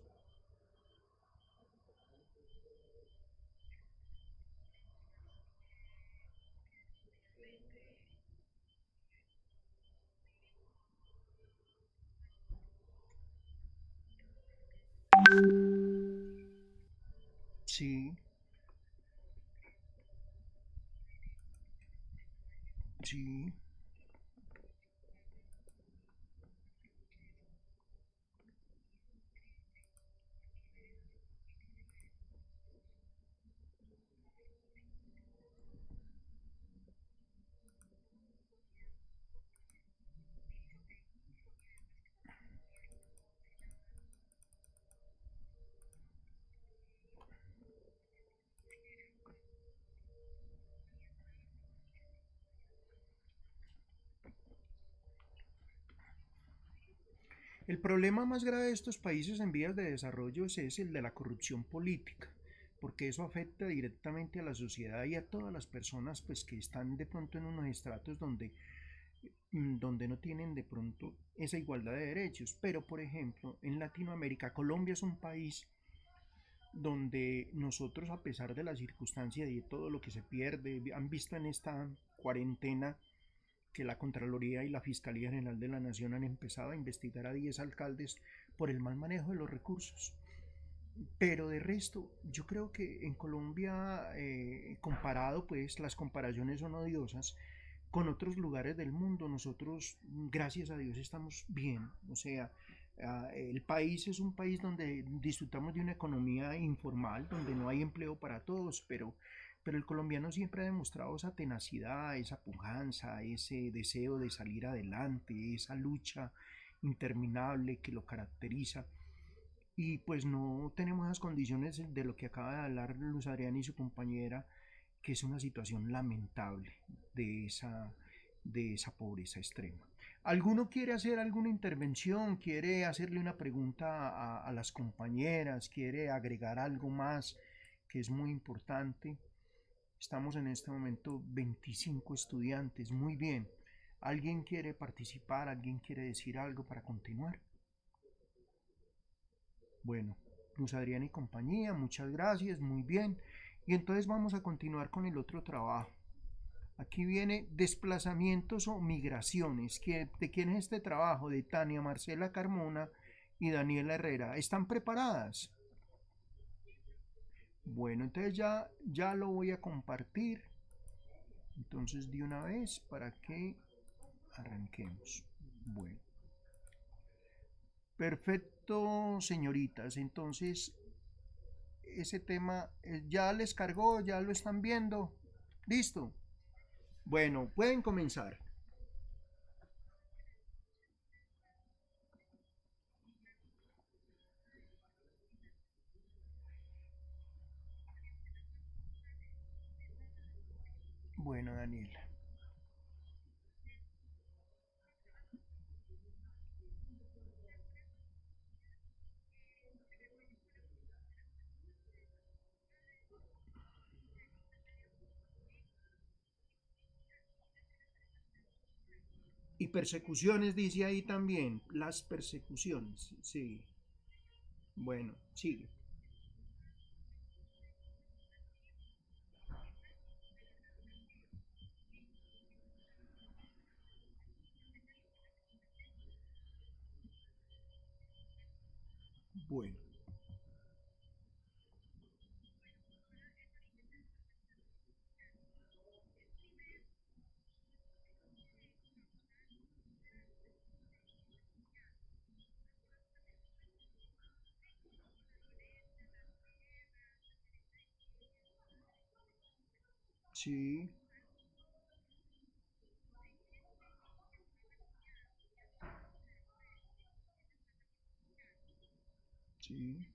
sí, sí. El problema más grave de estos países en vías de desarrollo es el de la corrupción política, porque eso afecta directamente a la sociedad y a todas las personas pues, que están de pronto en unos estratos donde no tienen de pronto esa igualdad de derechos. Pero, por ejemplo, en Latinoamérica, Colombia es un país donde nosotros, a pesar de la circunstancia y de todo lo que se pierde, han visto en esta cuarentena que la Contraloría y la Fiscalía General de la Nación han empezado a investigar a 10 alcaldes por el mal manejo de los recursos. Pero de resto, yo creo que en Colombia, comparado, pues las comparaciones son odiosas con otros lugares del mundo. Nosotros, gracias a Dios, estamos bien. O sea, el país es un país donde disfrutamos de una economía informal, donde no hay empleo para todos, pero el colombiano siempre ha demostrado esa tenacidad, esa pujanza, ese deseo de salir adelante, esa lucha interminable que lo caracteriza. Y pues no tenemos las condiciones de lo que acaba de hablar Luz Adriana y su compañera, que es una situación lamentable de esa pobreza extrema. ¿Alguno quiere hacer alguna intervención? ¿Quiere hacerle una pregunta a las compañeras? ¿Quiere agregar algo más que es muy importante? Estamos en este momento 25 estudiantes, muy bien. ¿Alguien quiere participar? ¿Alguien quiere decir algo para continuar? Bueno, Luz Adriana y compañía, muchas gracias, muy bien. Y entonces vamos a continuar con el otro trabajo. Aquí viene desplazamientos o migraciones. ¿De quién es este trabajo? De Tania Marcela Carmona y Daniela Herrera. ¿Están preparadas? Bueno, entonces ya lo voy a compartir. Entonces de una vez para que arranquemos. Bueno, perfecto, señoritas. Entonces ese tema ya les cargó, ya lo están viendo. ¿Listo? Bueno, pueden comenzar. Bueno, Daniela. Y persecuciones, dice ahí también. Las persecuciones, sí. Bueno, sigue. Bueno, sí, sí,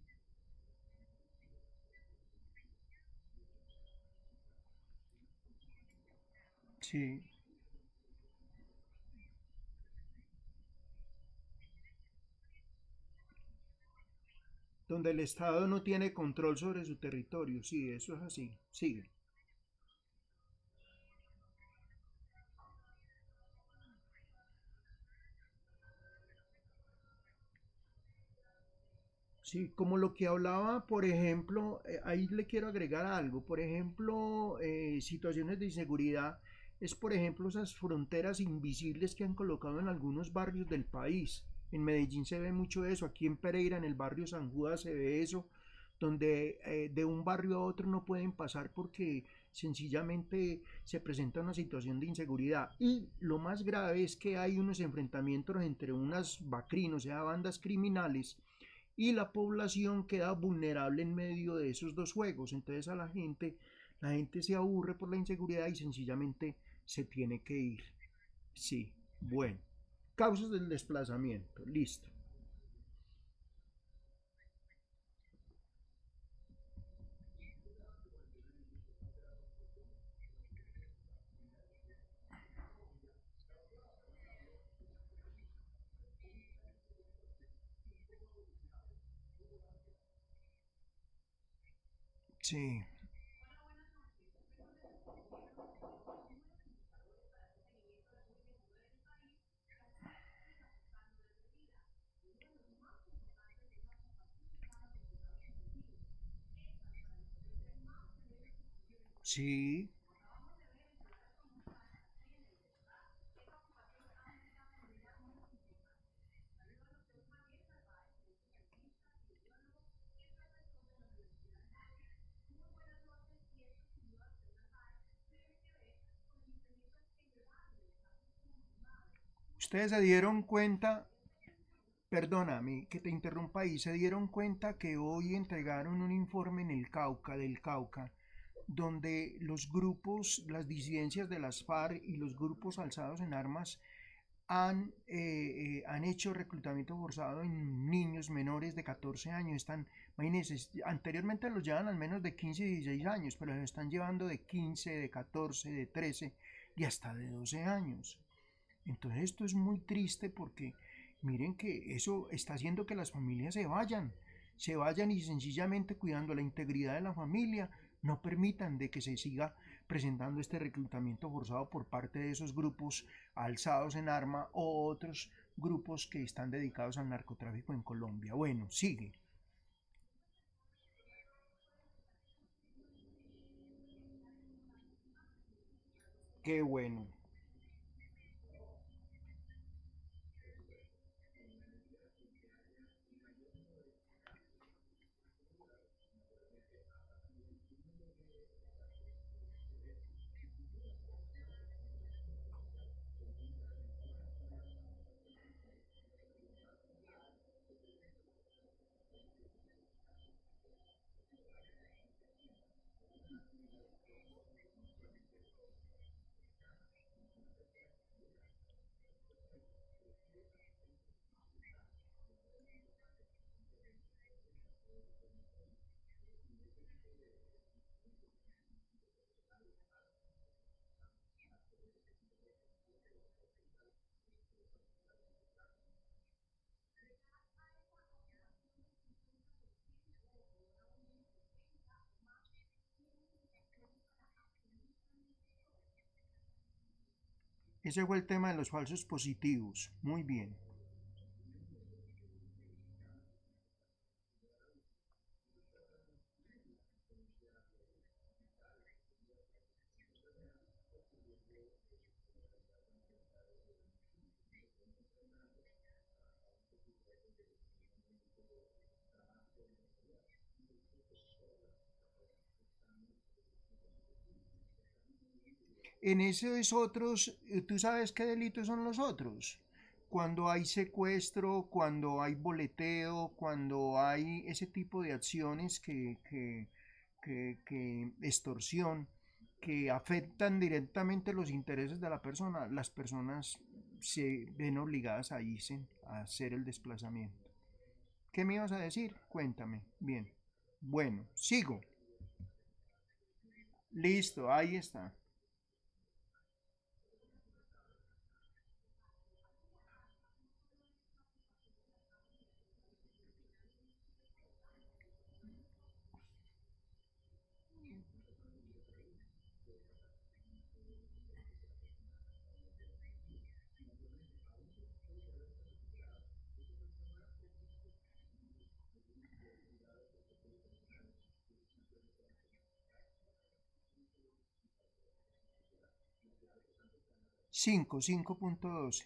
sí. Donde el Estado no tiene control sobre su territorio. Sí, eso es así. Sigue. Sí, como lo que hablaba, por ejemplo, ahí le quiero agregar algo. Por ejemplo, situaciones de inseguridad es, por ejemplo, esas fronteras invisibles que han colocado en algunos barrios del país. En Medellín se ve mucho eso, aquí en Pereira, en el barrio San Judas, se ve eso, donde de un barrio a otro no pueden pasar porque sencillamente se presenta una situación de inseguridad. Y lo más grave es que hay unos enfrentamientos entre unas BACRIM, o sea, bandas criminales, y la población queda vulnerable en medio de esos dos juegos. Entonces la gente se aburre por la inseguridad y sencillamente se tiene que ir. Sí, bueno. Causas del desplazamiento, listo. Sí, sí. Ustedes se dieron cuenta, perdóname que te interrumpa ahí, se dieron cuenta que hoy entregaron un informe en el Cauca, del Cauca, donde los grupos, las disidencias de las FARC y los grupos alzados en armas han hecho reclutamiento forzado en niños menores de 14 años. Están, imagínense, anteriormente los llevan al menos de 15 y 16 años, pero los están llevando de 15, de 14, de 13 y hasta de 12 años. Entonces esto es muy triste porque miren que eso está haciendo que las familias se vayan y sencillamente cuidando la integridad de la familia, no permitan de que se siga presentando este reclutamiento forzado por parte de esos grupos alzados en arma o otros grupos que están dedicados al narcotráfico en Colombia. Bueno, sigue. Qué bueno. Ese fue el tema de los falsos positivos. Muy bien. En esos otros, ¿tú sabes qué delitos son los otros? Cuando hay secuestro, cuando hay boleteo, cuando hay ese tipo de acciones que extorsión, que afectan directamente los intereses de la persona, las personas se ven obligadas a irse a hacer el desplazamiento. ¿Qué me ibas a decir? Cuéntame. Bien. Bueno, sigo. Listo, ahí está. 5.12.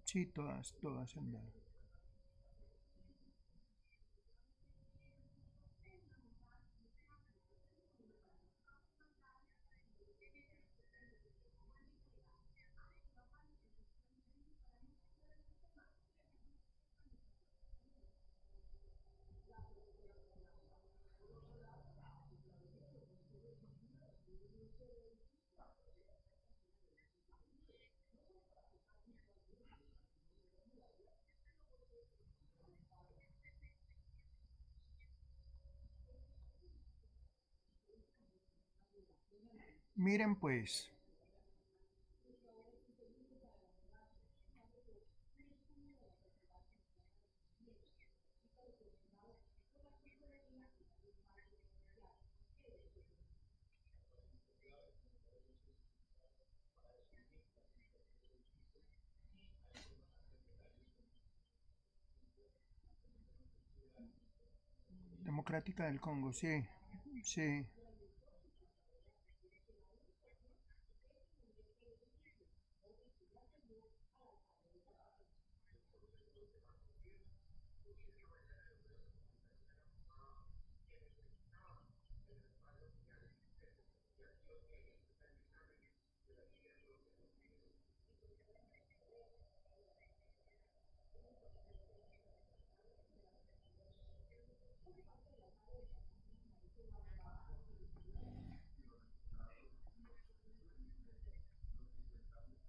Sí, todas, todas se han dado. Miren pues, Democrática del Congo, sí, sí.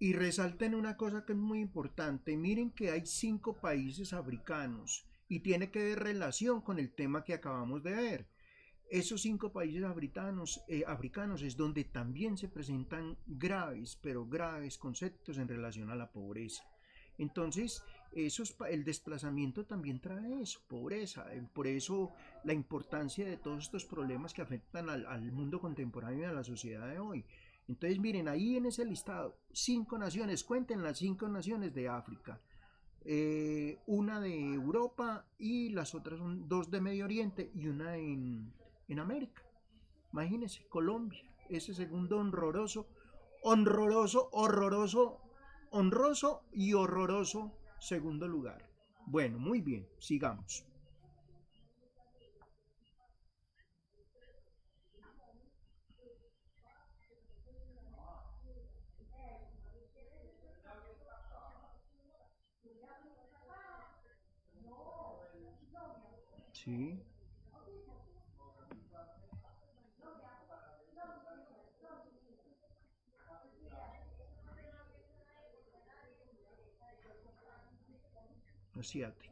Y resalten una cosa que es muy importante. Miren que hay 5 países africanos y tiene que ver relación con el tema que acabamos de ver. Esos 5 países africanos es donde también se presentan graves, pero graves conceptos en relación a la pobreza. Entonces, el desplazamiento también trae eso, pobreza. Por eso la importancia de todos estos problemas que afectan al mundo contemporáneo y a la sociedad de hoy. Entonces, miren, ahí en ese listado, 5 naciones, cuenten las 5 naciones de África, una de Europa y las otras son 2 de Medio Oriente y una en América. Imagínense, Colombia, ese segundo honroso y horroroso segundo lugar. Bueno, muy bien, sigamos. Sí, asiático.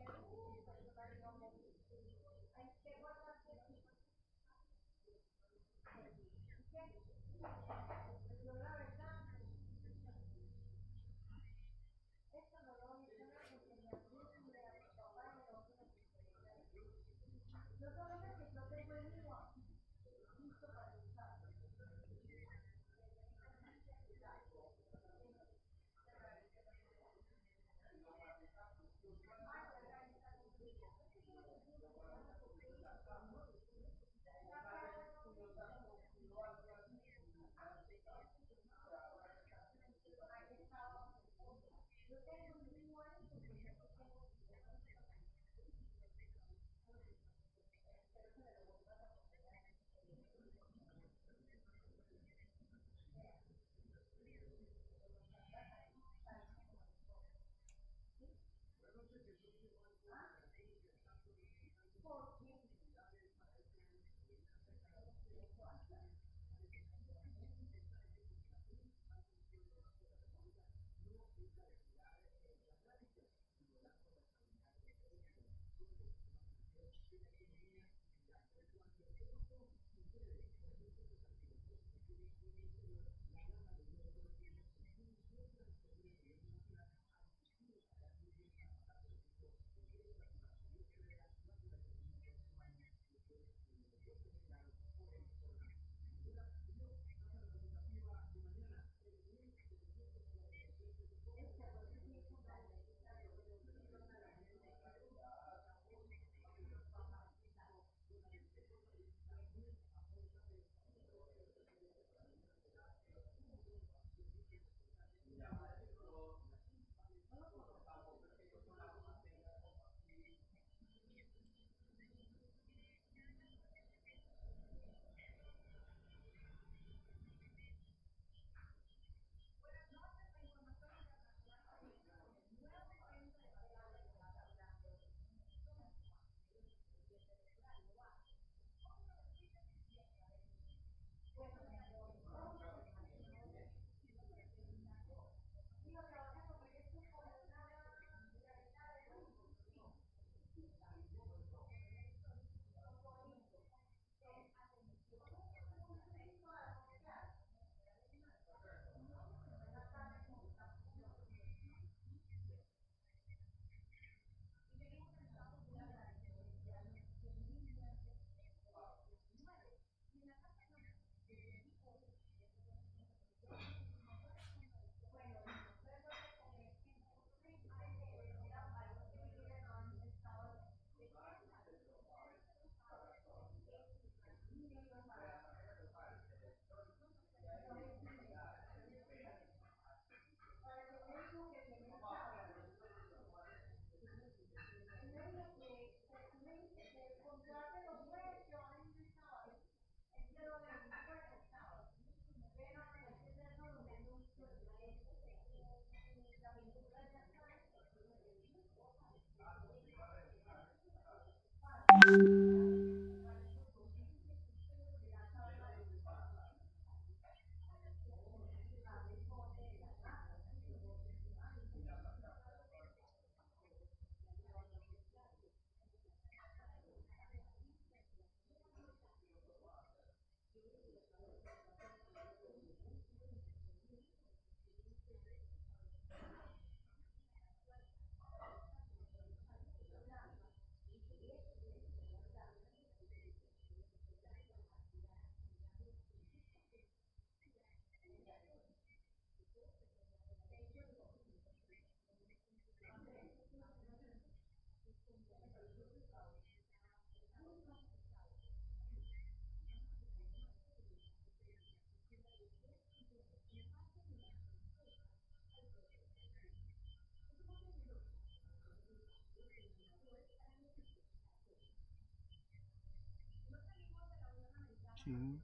Sí,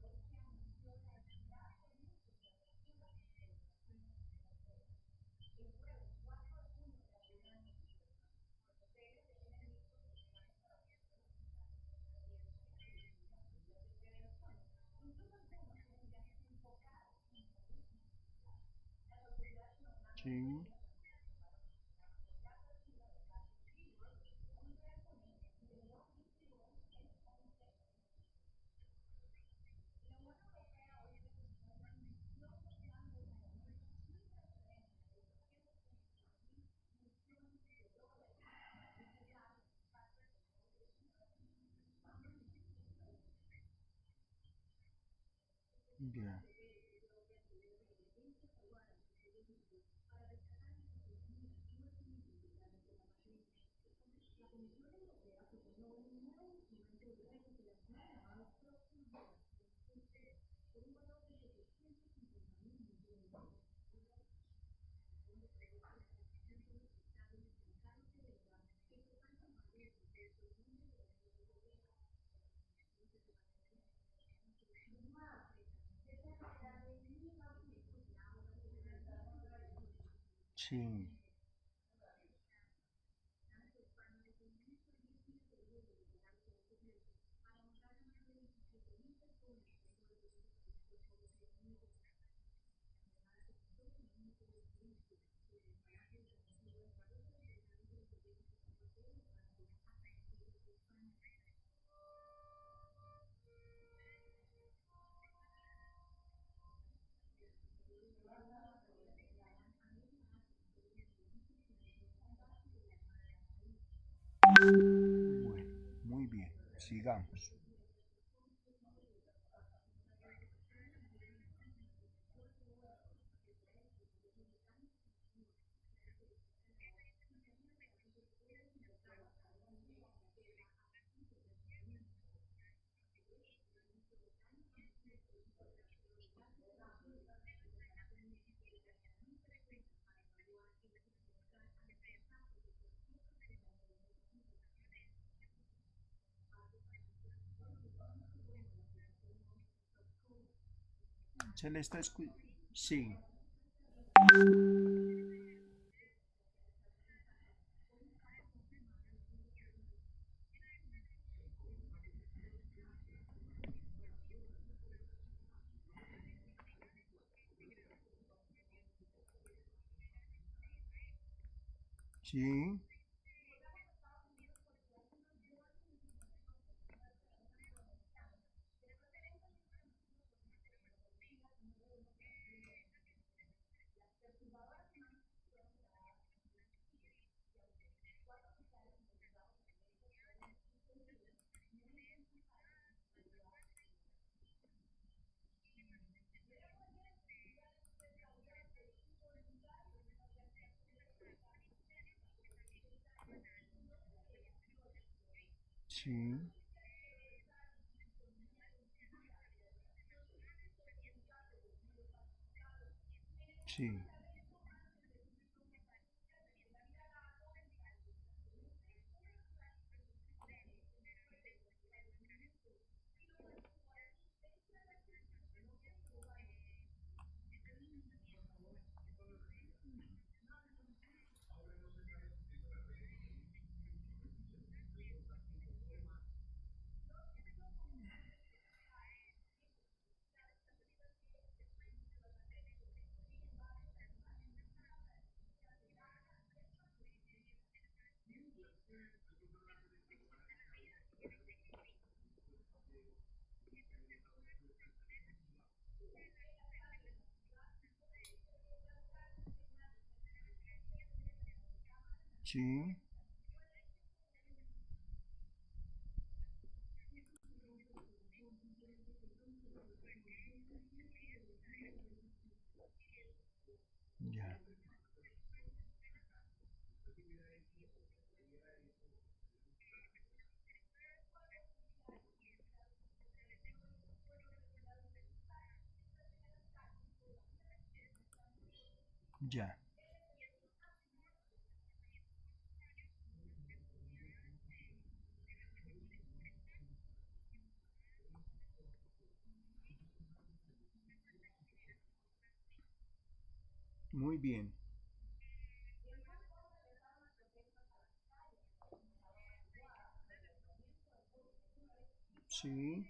sí, bien. Sí, bueno, muy bien, sigamos. Se le está escuchando. Sí, sí, sí, sí. Sí, ya, ya, muy bien. Sí,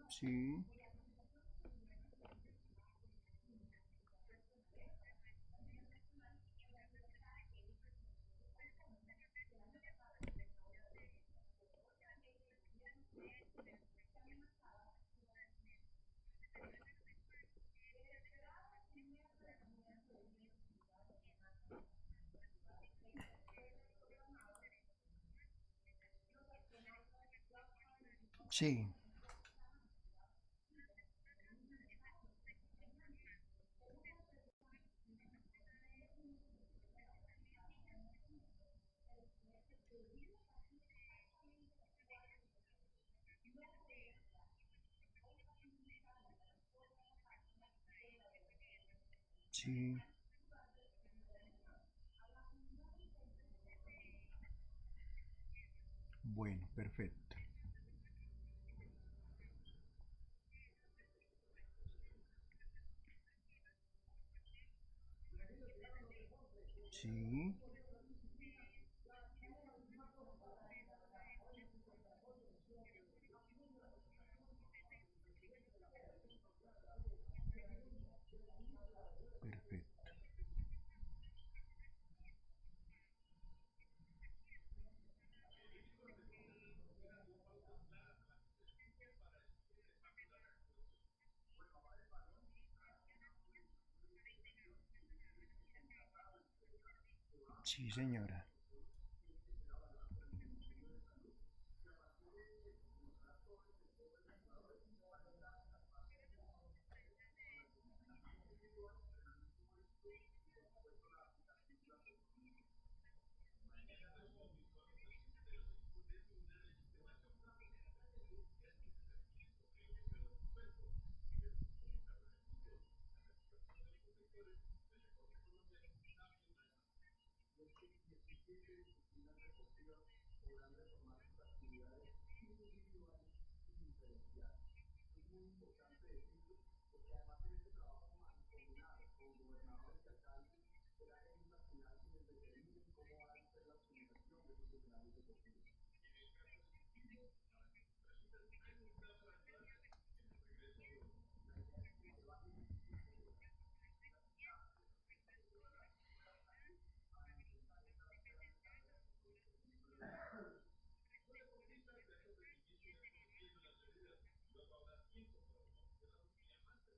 sí, sí, sí. Bueno, perfecto. Sí, perfecto. Sí, señora.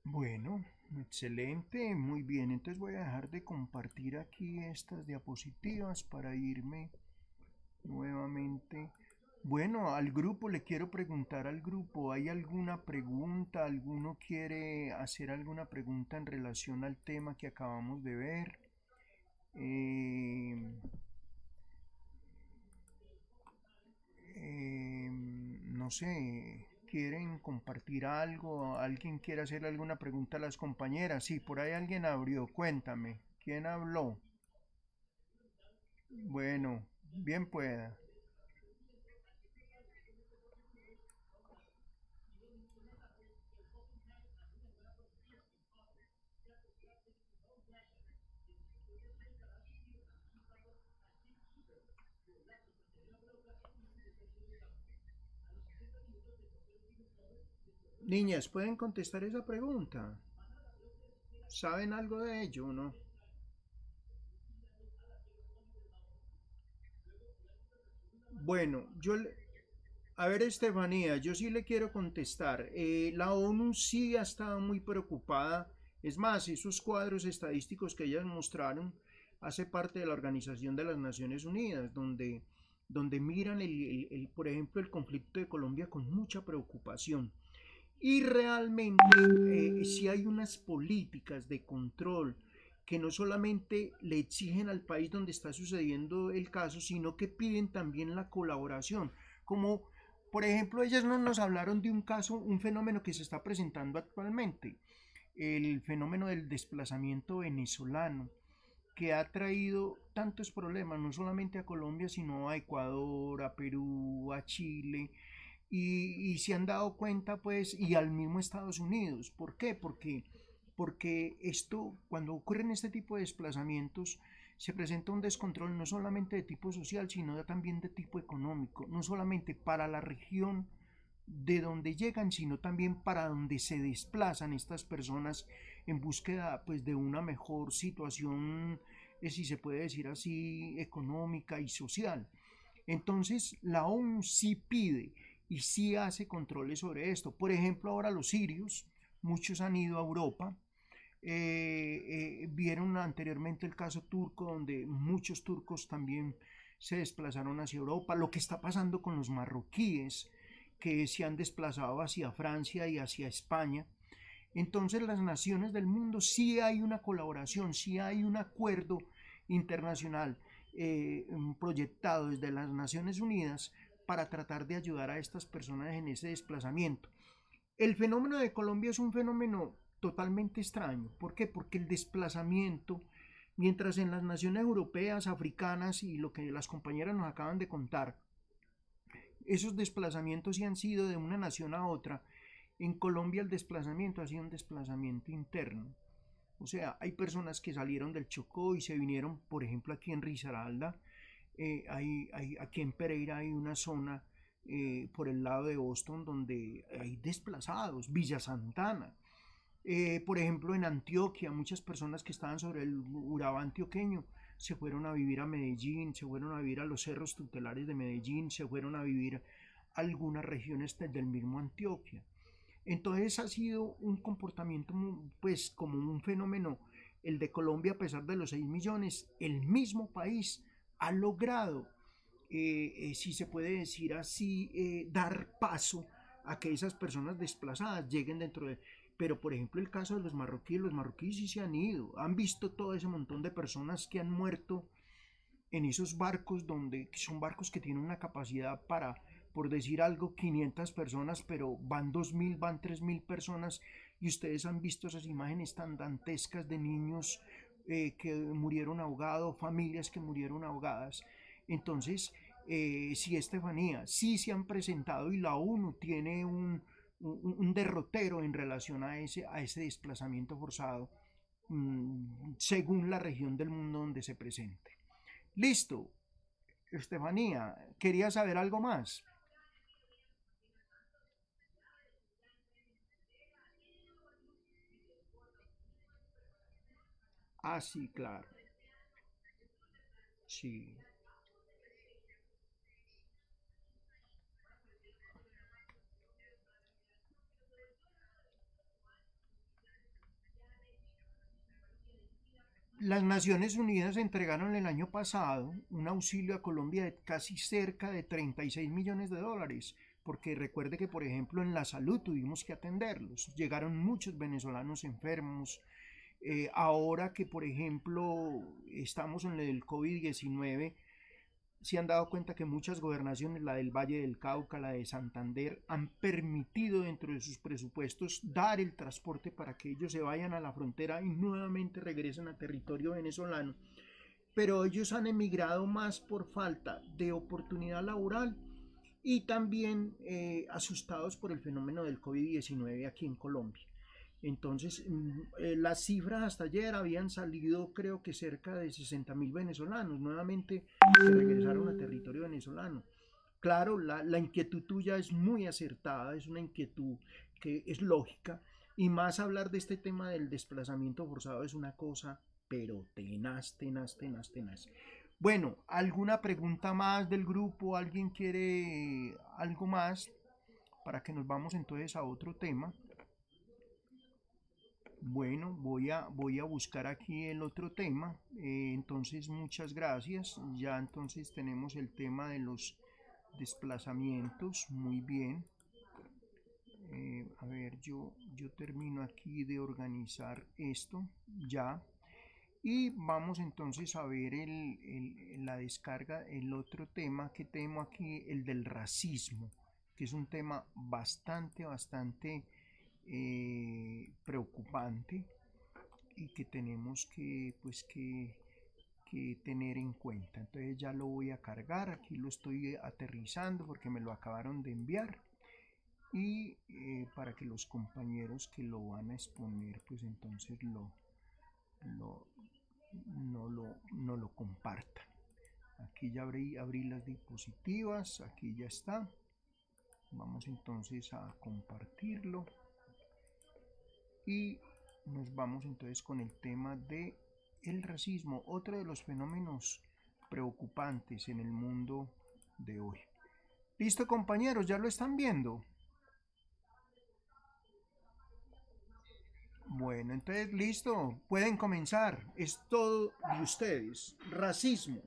Bueno, excelente, muy bien. Entonces voy a dejar de compartir aquí estas diapositivas para irme nuevamente. Bueno, al grupo le quiero preguntar al grupo, ¿hay alguna pregunta? ¿Alguno quiere hacer alguna pregunta en relación al tema que acabamos de ver? Eh, no sé, ¿quieren compartir algo? ¿Alguien quiere hacer alguna pregunta a las compañeras? Sí, por ahí alguien abrió, cuéntame, ¿quién habló? Bueno, bien pueda. Niñas, ¿pueden contestar esa pregunta? ¿Saben algo de ello o no? Bueno, A ver, Estefanía, yo sí le quiero contestar. La ONU sí ha estado muy preocupada. Es más, esos cuadros estadísticos que ellas mostraron hace parte de la Organización de las Naciones Unidas, donde miran, por ejemplo, el conflicto de Colombia con mucha preocupación. Y realmente si hay unas políticas de control que no solamente le exigen al país donde está sucediendo el caso, sino que piden también la colaboración. Como por ejemplo, ellas no nos hablaron de un caso, un fenómeno que se está presentando actualmente, el fenómeno del desplazamiento venezolano, que ha traído tantos problemas, no solamente a Colombia, sino a Ecuador, a Perú, a Chile, y se han dado cuenta, pues, y al mismo Estados Unidos. ¿Por qué? Porque esto, cuando ocurren este tipo de desplazamientos, se presenta un descontrol no solamente de tipo social, sino también de tipo económico, no solamente para la región de donde llegan, sino también para donde se desplazan estas personas en búsqueda pues de una mejor situación, si se puede decir así, económica y social. Entonces la ONU sí pide y sí hace controles sobre esto. Por ejemplo, ahora los sirios, muchos han ido a Europa. Vieron anteriormente el caso turco, donde muchos turcos también se desplazaron hacia Europa. Lo que está pasando con los marroquíes, que se han desplazado hacia Francia y hacia España. Entonces las naciones del mundo sí hay una colaboración, sí hay un acuerdo internacional proyectado desde las Naciones Unidas para tratar de ayudar a estas personas en ese desplazamiento. El fenómeno de Colombia es un fenómeno totalmente extraño. ¿Por qué? Porque el desplazamiento, mientras en las naciones europeas, africanas y lo que las compañeras nos acaban de contar, esos desplazamientos sí han sido de una nación a otra, en Colombia el desplazamiento ha sido un desplazamiento interno. O sea, hay personas que salieron del Chocó y se vinieron, por ejemplo, aquí en Risaralda, aquí en Pereira hay una zona por el lado de Boston donde hay desplazados, Villa Santana. Por ejemplo, en Antioquia, muchas personas que estaban sobre el Urabá antioqueño se fueron a vivir a Medellín, se fueron a vivir a los cerros tutelares de Medellín, se fueron a vivir a algunas regiones del mismo Antioquia. Entonces ha sido un comportamiento, pues como un fenómeno, el de Colombia, a pesar de los 6 millones, el mismo país ha logrado, si se puede decir así, dar paso a que esas personas desplazadas lleguen dentro de... Pero por ejemplo el caso de los marroquíes sí se han ido, han visto todo ese montón de personas que han muerto en esos barcos donde son barcos que tienen una capacidad para, por decir algo, 500 personas, pero van 2000, van 3000 personas y ustedes han visto esas imágenes tan dantescas de niños que murieron ahogados, familias que murieron ahogadas. Entonces, sí, Estefanía, sí se han presentado y la ONU tiene un derrotero en relación a ese desplazamiento forzado según la región del mundo donde se presente. Listo, Estefanía, ¿quería saber algo más? Ah, sí, claro. Sí. Las Naciones Unidas entregaron el año pasado un auxilio a Colombia de casi cerca de 36 millones de dólares, porque recuerde que, por ejemplo, en la salud tuvimos que atenderlos. Llegaron muchos venezolanos enfermos. Ahora que, por ejemplo, estamos en el COVID-19, se han dado cuenta que muchas gobernaciones, la del Valle del Cauca, la de Santander, han permitido dentro de sus presupuestos dar el transporte para que ellos se vayan a la frontera y nuevamente regresen a territorio venezolano. Pero ellos han emigrado más por falta de oportunidad laboral y también asustados por el fenómeno del COVID-19 aquí en Colombia. Entonces, las cifras hasta ayer habían salido, creo que cerca de 60.000 venezolanos nuevamente que regresaron a territorio venezolano. Claro, la inquietud tuya es muy acertada, es una inquietud que es lógica, y más hablar de este tema del desplazamiento forzado es una cosa, pero tenaz, tenaz, tenaz, tenaz. Bueno, ¿alguna pregunta más del grupo? ¿Alguien quiere algo más para que nos vamos entonces a otro tema? Bueno, voy a buscar aquí el otro tema. Entonces, muchas gracias. Ya entonces tenemos el tema de los desplazamientos. Muy bien. A ver, yo termino aquí de organizar esto ya. Y vamos entonces a ver la descarga, el otro tema que tengo aquí, el del racismo, que es un tema bastante preocupante y que tenemos que tener en cuenta. Entonces ya lo voy a cargar, aquí lo estoy aterrizando porque me lo acabaron de enviar y para que los compañeros que lo van a exponer pues entonces lo, no lo compartan. Aquí ya abrí las diapositivas, aquí ya está. Vamos entonces a compartirlo y nos vamos entonces con el tema de el racismo, otro de los fenómenos preocupantes en el mundo de hoy. Listo, compañeros, ya lo están viendo. Bueno, entonces listo, pueden comenzar. Es todo de ustedes. Racismo.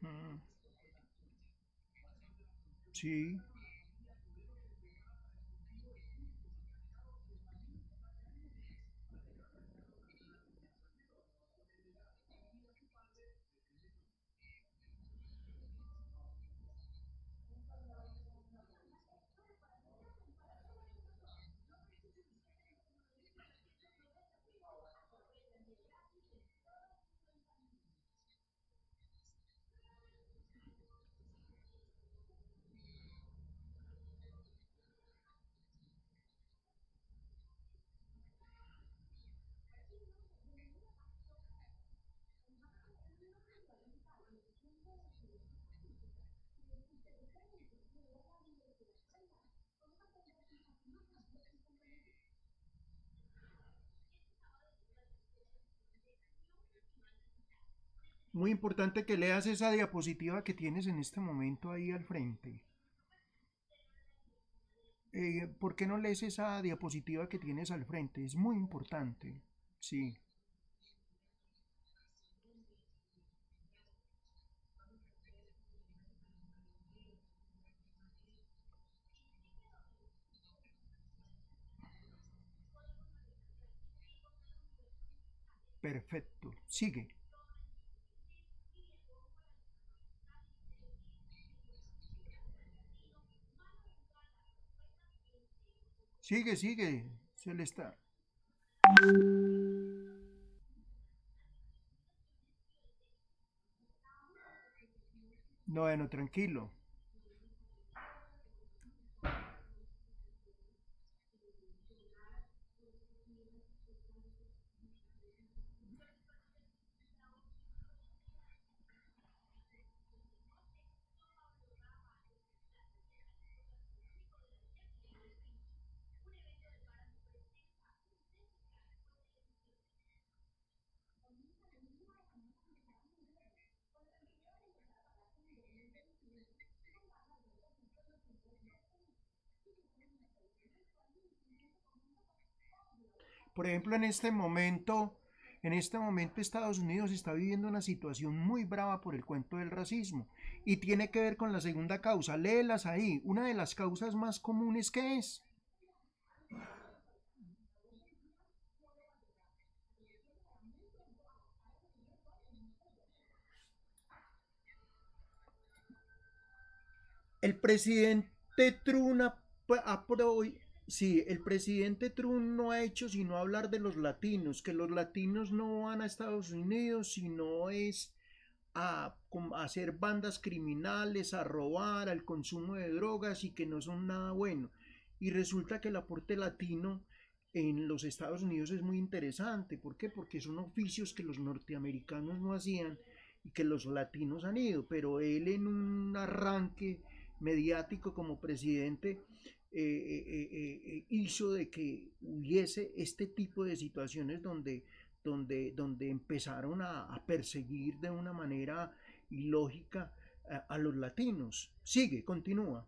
Mm, sí. Muy importante que leas esa diapositiva que tienes en este momento ahí al frente. ¿Por qué no lees esa diapositiva que tienes al frente? Es muy importante. Sí, perfecto. Sigue. Sigue, sigue, se le está. No, bueno, tranquilo. Por ejemplo, en este momento Estados Unidos está viviendo una situación muy brava por el cuento del racismo y tiene que ver con la segunda causa. Léelas ahí. Una de las causas más comunes que es el presidente Trump sí, el presidente Trump no ha hecho sino hablar de los latinos, que los latinos no van a Estados Unidos, sino es a hacer bandas criminales, a robar, al consumo de drogas y que no son nada bueno. Y resulta que el aporte latino en los Estados Unidos es muy interesante. ¿Por qué? Porque son oficios que los norteamericanos no hacían y que los latinos han ido. Pero él en un arranque mediático como presidente hizo de que hubiese este tipo de situaciones donde empezaron a perseguir de una manera ilógica a los latinos. Sigue, continúa.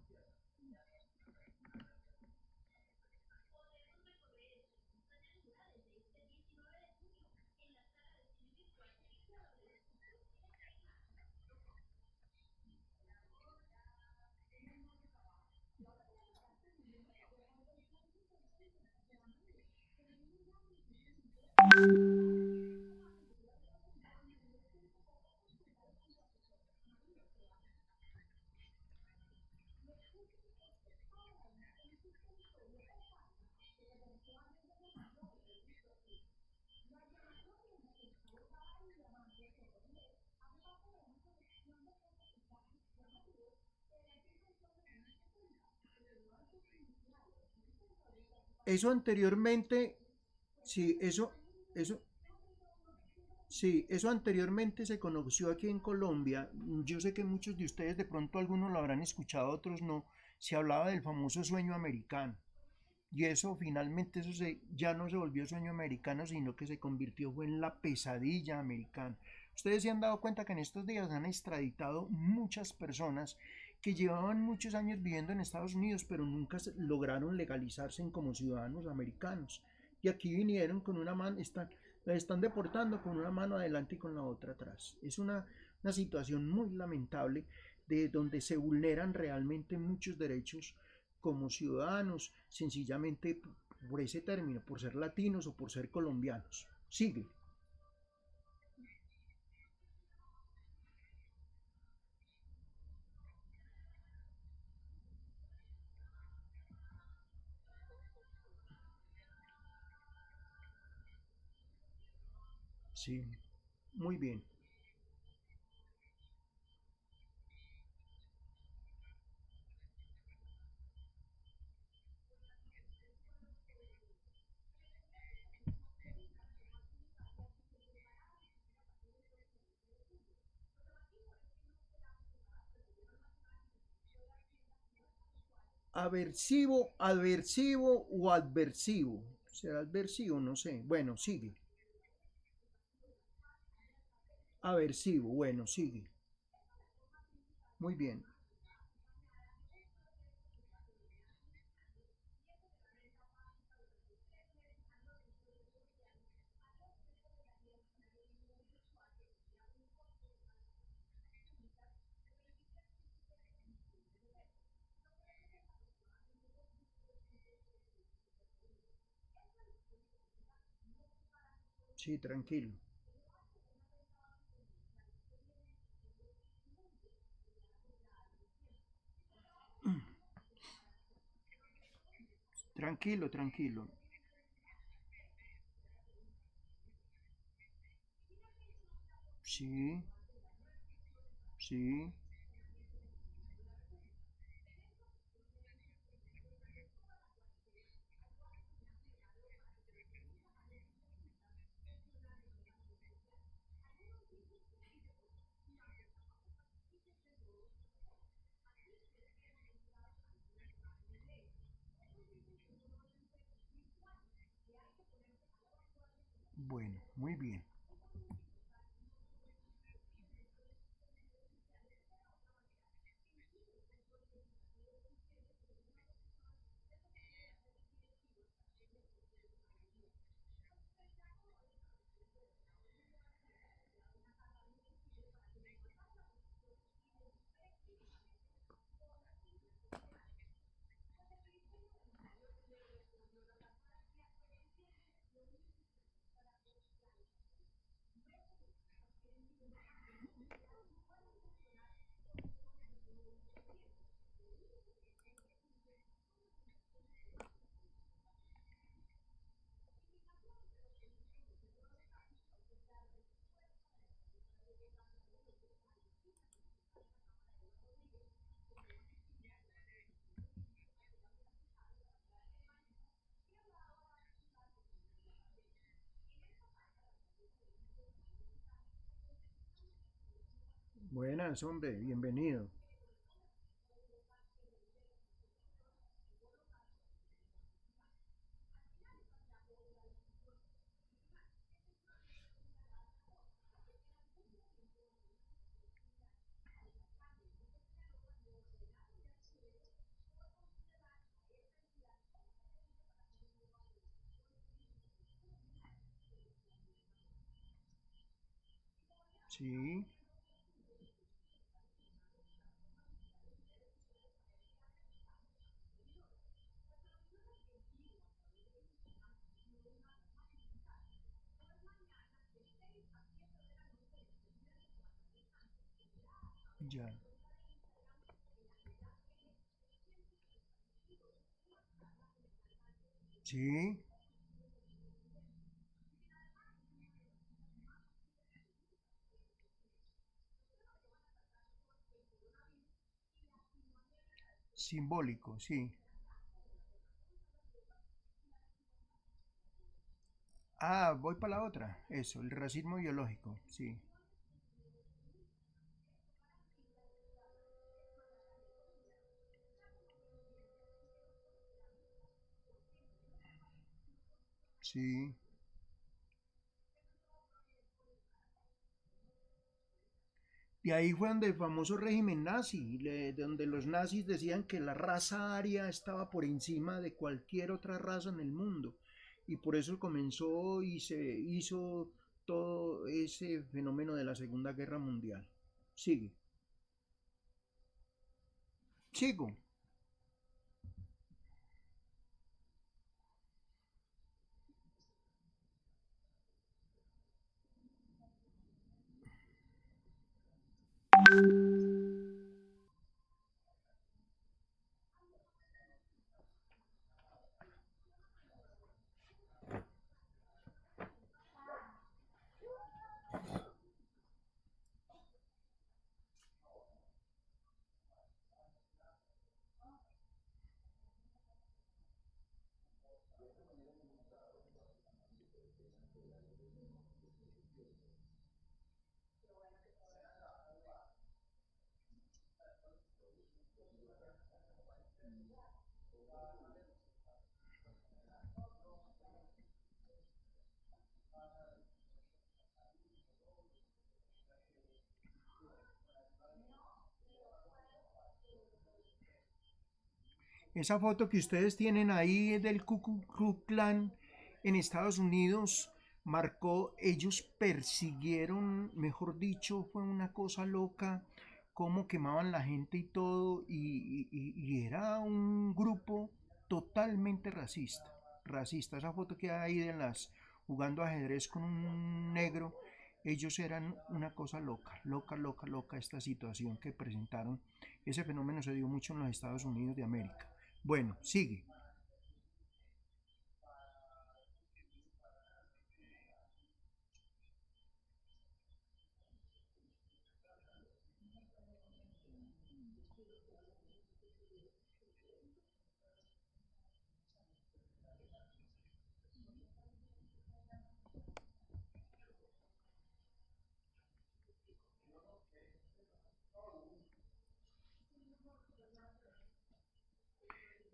Eso anteriormente, sí, eso, sí, eso anteriormente se conoció aquí en Colombia. Yo sé que muchos de ustedes de pronto algunos lo habrán escuchado, otros no. Se hablaba del famoso sueño americano. Y eso finalmente ya no se volvió sueño americano, sino que se convirtió fue en la pesadilla americana. Ustedes se han dado cuenta que en estos días han extraditado muchas personas que llevaban muchos años viviendo en Estados Unidos, pero nunca lograron legalizarse como ciudadanos americanos. Y aquí vinieron con una mano, están deportando con una mano adelante y con la otra atrás. Es una situación muy lamentable de donde se vulneran realmente muchos derechos como ciudadanos, sencillamente por ese término, por ser latinos o por ser colombianos. Sigue. Sí, muy bien. Aversivo, adversivo o adversivo. ¿Será adversivo? No sé. Bueno, sigue. Aversivo, bueno, sigue. Muy bien. Sí, tranquilo. Tranquilo, tranquilo. Sí, sí. Bueno, muy bien. Buenas, hombre, bienvenido. Sí, ya. Sí, simbólico, sí. Ah, voy para la otra. Eso, el racismo biológico, sí. Sí. Y ahí fue donde el famoso régimen nazi, donde los nazis decían que la raza aria estaba por encima de cualquier otra raza en el mundo. Y por eso comenzó y se hizo todo ese fenómeno de la Segunda Guerra Mundial. Sigue. Sigo. Esa foto que ustedes tienen ahí del Ku Klux Klan en Estados Unidos marcó, ellos persiguieron, mejor dicho, fue una cosa loca, cómo quemaban la gente y todo, y era un grupo totalmente racista, racista. Esa foto que hay ahí de las jugando ajedrez con un negro, ellos eran una cosa loca, loca, loca, loca esta situación que presentaron. Ese fenómeno se dio mucho en los Estados Unidos de América. Bueno, sigue.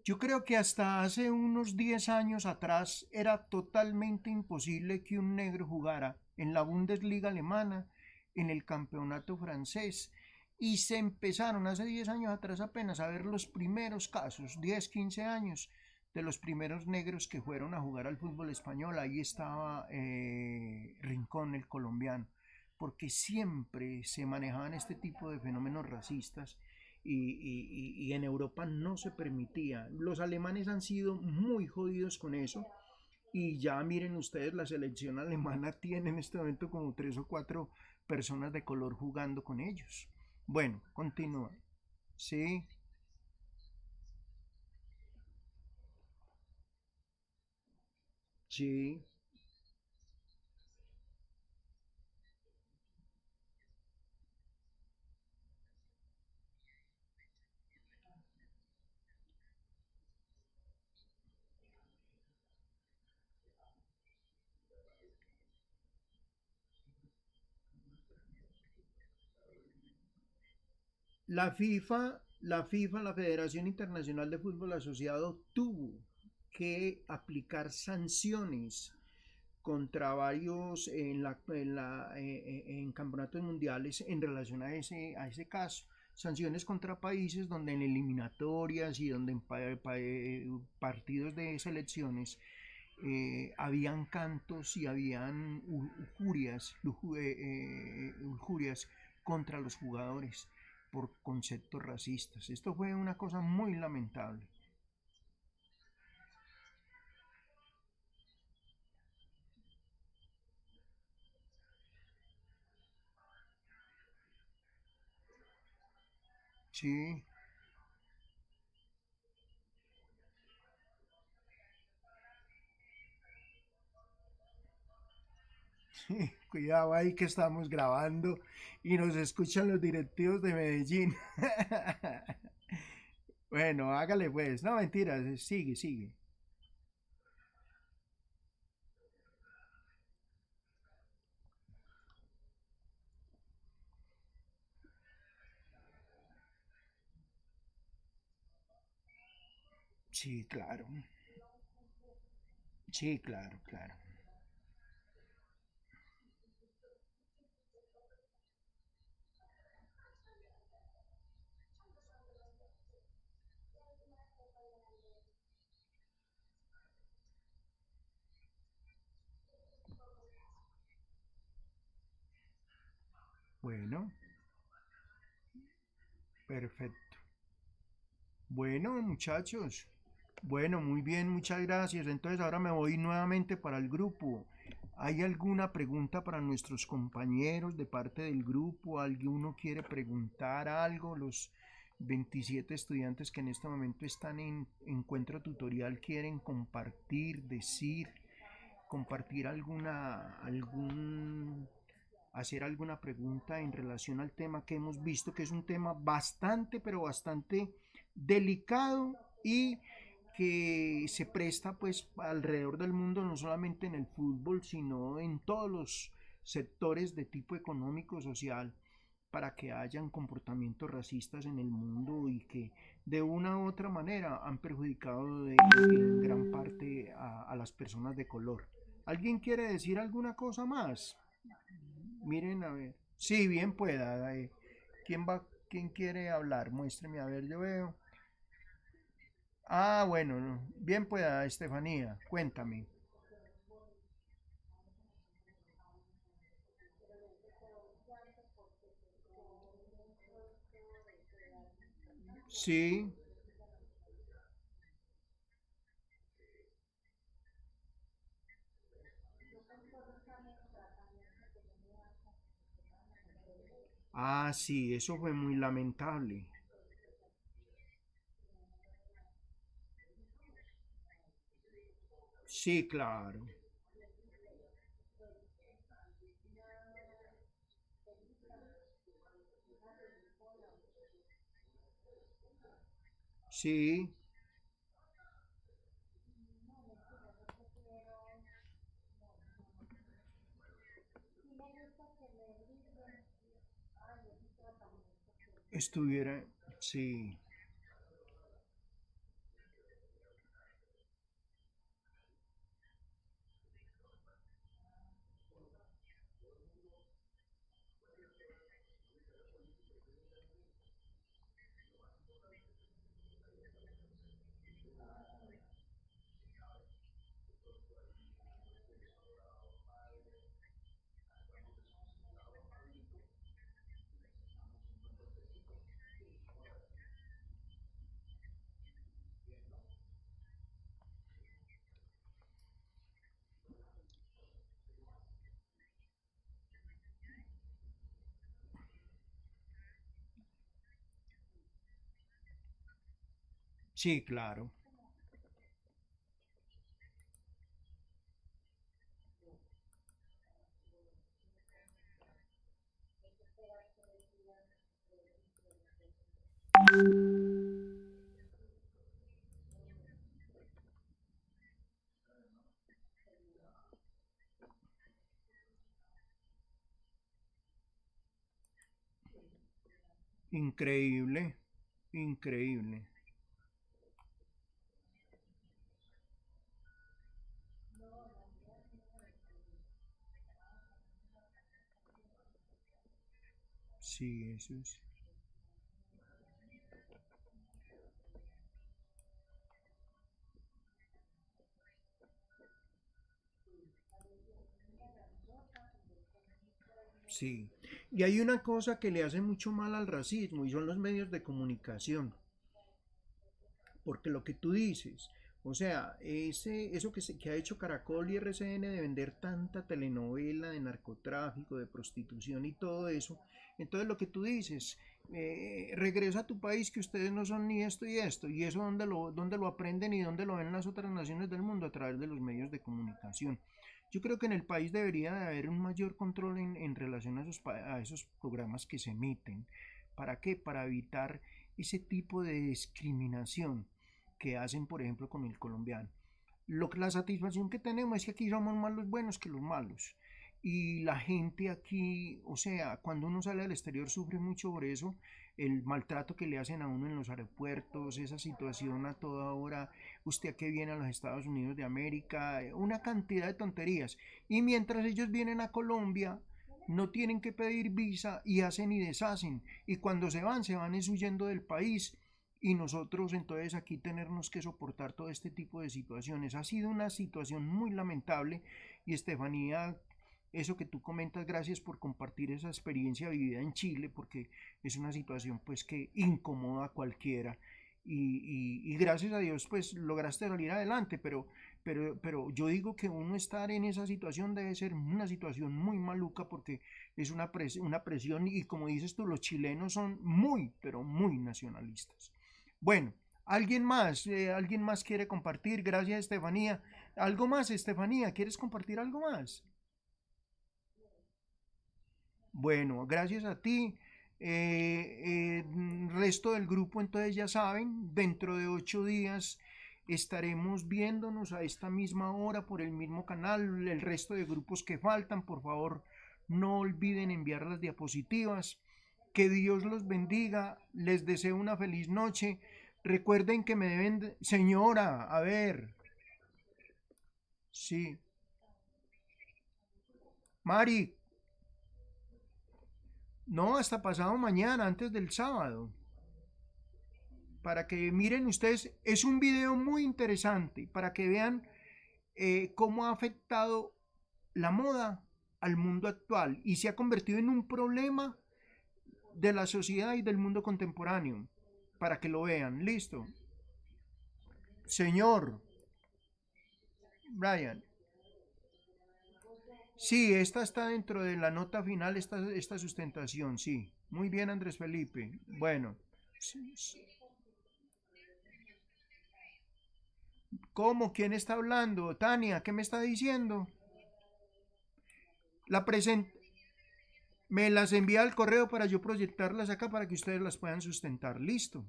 Yo creo que hasta hace unos 10 años atrás era totalmente imposible que un negro jugara en la Bundesliga alemana, en el campeonato francés. Y se empezaron hace 10 años atrás apenas a ver los primeros casos, 10 15 años, de los primeros negros que fueron a jugar al fútbol español. Ahí estaba Rincón, el colombiano, porque siempre se manejaban este tipo de fenómenos racistas y en Europa no se permitía. Los alemanes han sido muy jodidos con eso y ya miren ustedes, la selección alemana tiene en este momento como tres o cuatro personas de color jugando con ellos. Bueno, continúa. Sí, sí. La Federación Internacional de Fútbol Asociado, tuvo que aplicar sanciones contra varios en campeonatos mundiales en relación a ese caso. Sanciones contra países donde en eliminatorias y donde en partidos de selecciones habían cantos y habían injurias contra los jugadores por conceptos racistas. Esto fue una cosa muy lamentable. Sí, sí, cuidado ahí que estamos grabando y nos escuchan los directivos de Medellín. Bueno, hágale pues. No, mentiras, sigue, sigue. Sí, claro. Sí, claro, claro. Bueno, perfecto. Bueno, muchachos. Bueno, muy bien, muchas gracias. Entonces ahora me voy nuevamente para el grupo. ¿Hay alguna pregunta para nuestros compañeros de parte del grupo? ¿Alguno quiere preguntar algo? Los 27 estudiantes que en este momento están en encuentro tutorial quieren compartir, decir, compartir hacer alguna pregunta en relación al tema que hemos visto, que es un tema bastante, pero bastante delicado y que se presta pues alrededor del mundo, no solamente en el fútbol, sino en todos los sectores de tipo económico, social, para que hayan comportamientos racistas en el mundo y que de una u otra manera han perjudicado en gran parte a las personas de color. ¿Alguien quiere decir alguna cosa más? Miren, a ver. Sí, bien pueda. ¿Quién quiere hablar? Muéstreme, a ver, yo veo. Ah, bueno, no. Bien pueda, Estefanía. Cuéntame. Sí. Ah, sí, eso fue muy lamentable. Sí, claro. Sí, estuviera. Sí. Sí, claro. Increíble, increíble. Sí, eso es. Sí. Y hay una cosa que le hace mucho mal al racismo y son los medios de comunicación. Porque lo que tú dices, o sea, eso que ha hecho Caracol y RCN de vender tanta telenovela de narcotráfico, de prostitución y todo eso, entonces lo que tú dices, regresa a tu país que ustedes no son ni esto y eso dónde lo aprenden y dónde lo ven las otras naciones del mundo a través de los medios de comunicación. Yo creo que en el país debería de haber un mayor control en relación a esos programas que se emiten. ¿Para qué? Para evitar ese tipo de discriminación que hacen, por ejemplo, con el colombiano. La satisfacción que tenemos es que aquí somos más los buenos que los malos. Y la gente aquí, o sea, cuando uno sale al exterior sufre mucho por eso, el maltrato que le hacen a uno en los aeropuertos, esa situación a toda hora, usted a qué viene a los Estados Unidos de América, una cantidad de tonterías. Y mientras ellos vienen a Colombia, no tienen que pedir visa y hacen y deshacen. Y cuando se van es huyendo del país y nosotros entonces aquí tenernos que soportar todo este tipo de situaciones. Ha sido una situación muy lamentable y Estefanía, eso que tú comentas, gracias por compartir esa experiencia vivida en Chile, porque es una situación pues que incomoda a cualquiera. Y gracias a Dios pues lograste salir adelante, pero yo digo que uno estar en esa situación debe ser una situación muy maluca porque es una presión y como dices tú, los chilenos son muy, pero muy nacionalistas. Bueno, ¿alguien más quiere compartir? Gracias, Estefanía. ¿Algo más, Estefanía? ¿Quieres compartir algo más? Bueno, gracias a ti. Resto del grupo, entonces ya saben, dentro de 8 días estaremos viéndonos a esta misma hora por el mismo canal. El resto de grupos que faltan, por favor, no olviden enviar las diapositivas. Que Dios los bendiga. Les deseo una feliz noche. Recuerden que me deben... Señora, a ver, sí. Mari, no, hasta pasado mañana, antes del sábado. Para que miren ustedes, es un video muy interesante, para que vean cómo ha afectado la moda al mundo actual y se ha convertido en un problema de la sociedad y del mundo contemporáneo. Para que lo vean, listo. Señor Brian, sí, esta está dentro de la nota final, esta sustentación, sí. Muy bien, Andrés Felipe. Bueno, sí, sí. ¿Cómo? ¿Quién está hablando? Tania, ¿qué me está diciendo? La present me las envía al correo para yo proyectarlas acá para que ustedes las puedan sustentar. Listo.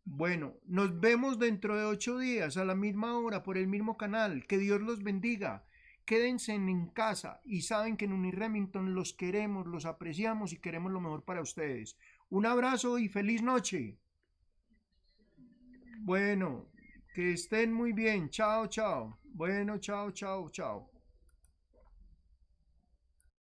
Bueno, nos vemos dentro de 8 días a la misma hora por el mismo canal. Que Dios los bendiga. Quédense en casa y saben que en Uniremington los queremos, los apreciamos y queremos lo mejor para ustedes. Un abrazo y feliz noche. Bueno, que estén muy bien. Chao, chao. Bueno, chao, chao, chao.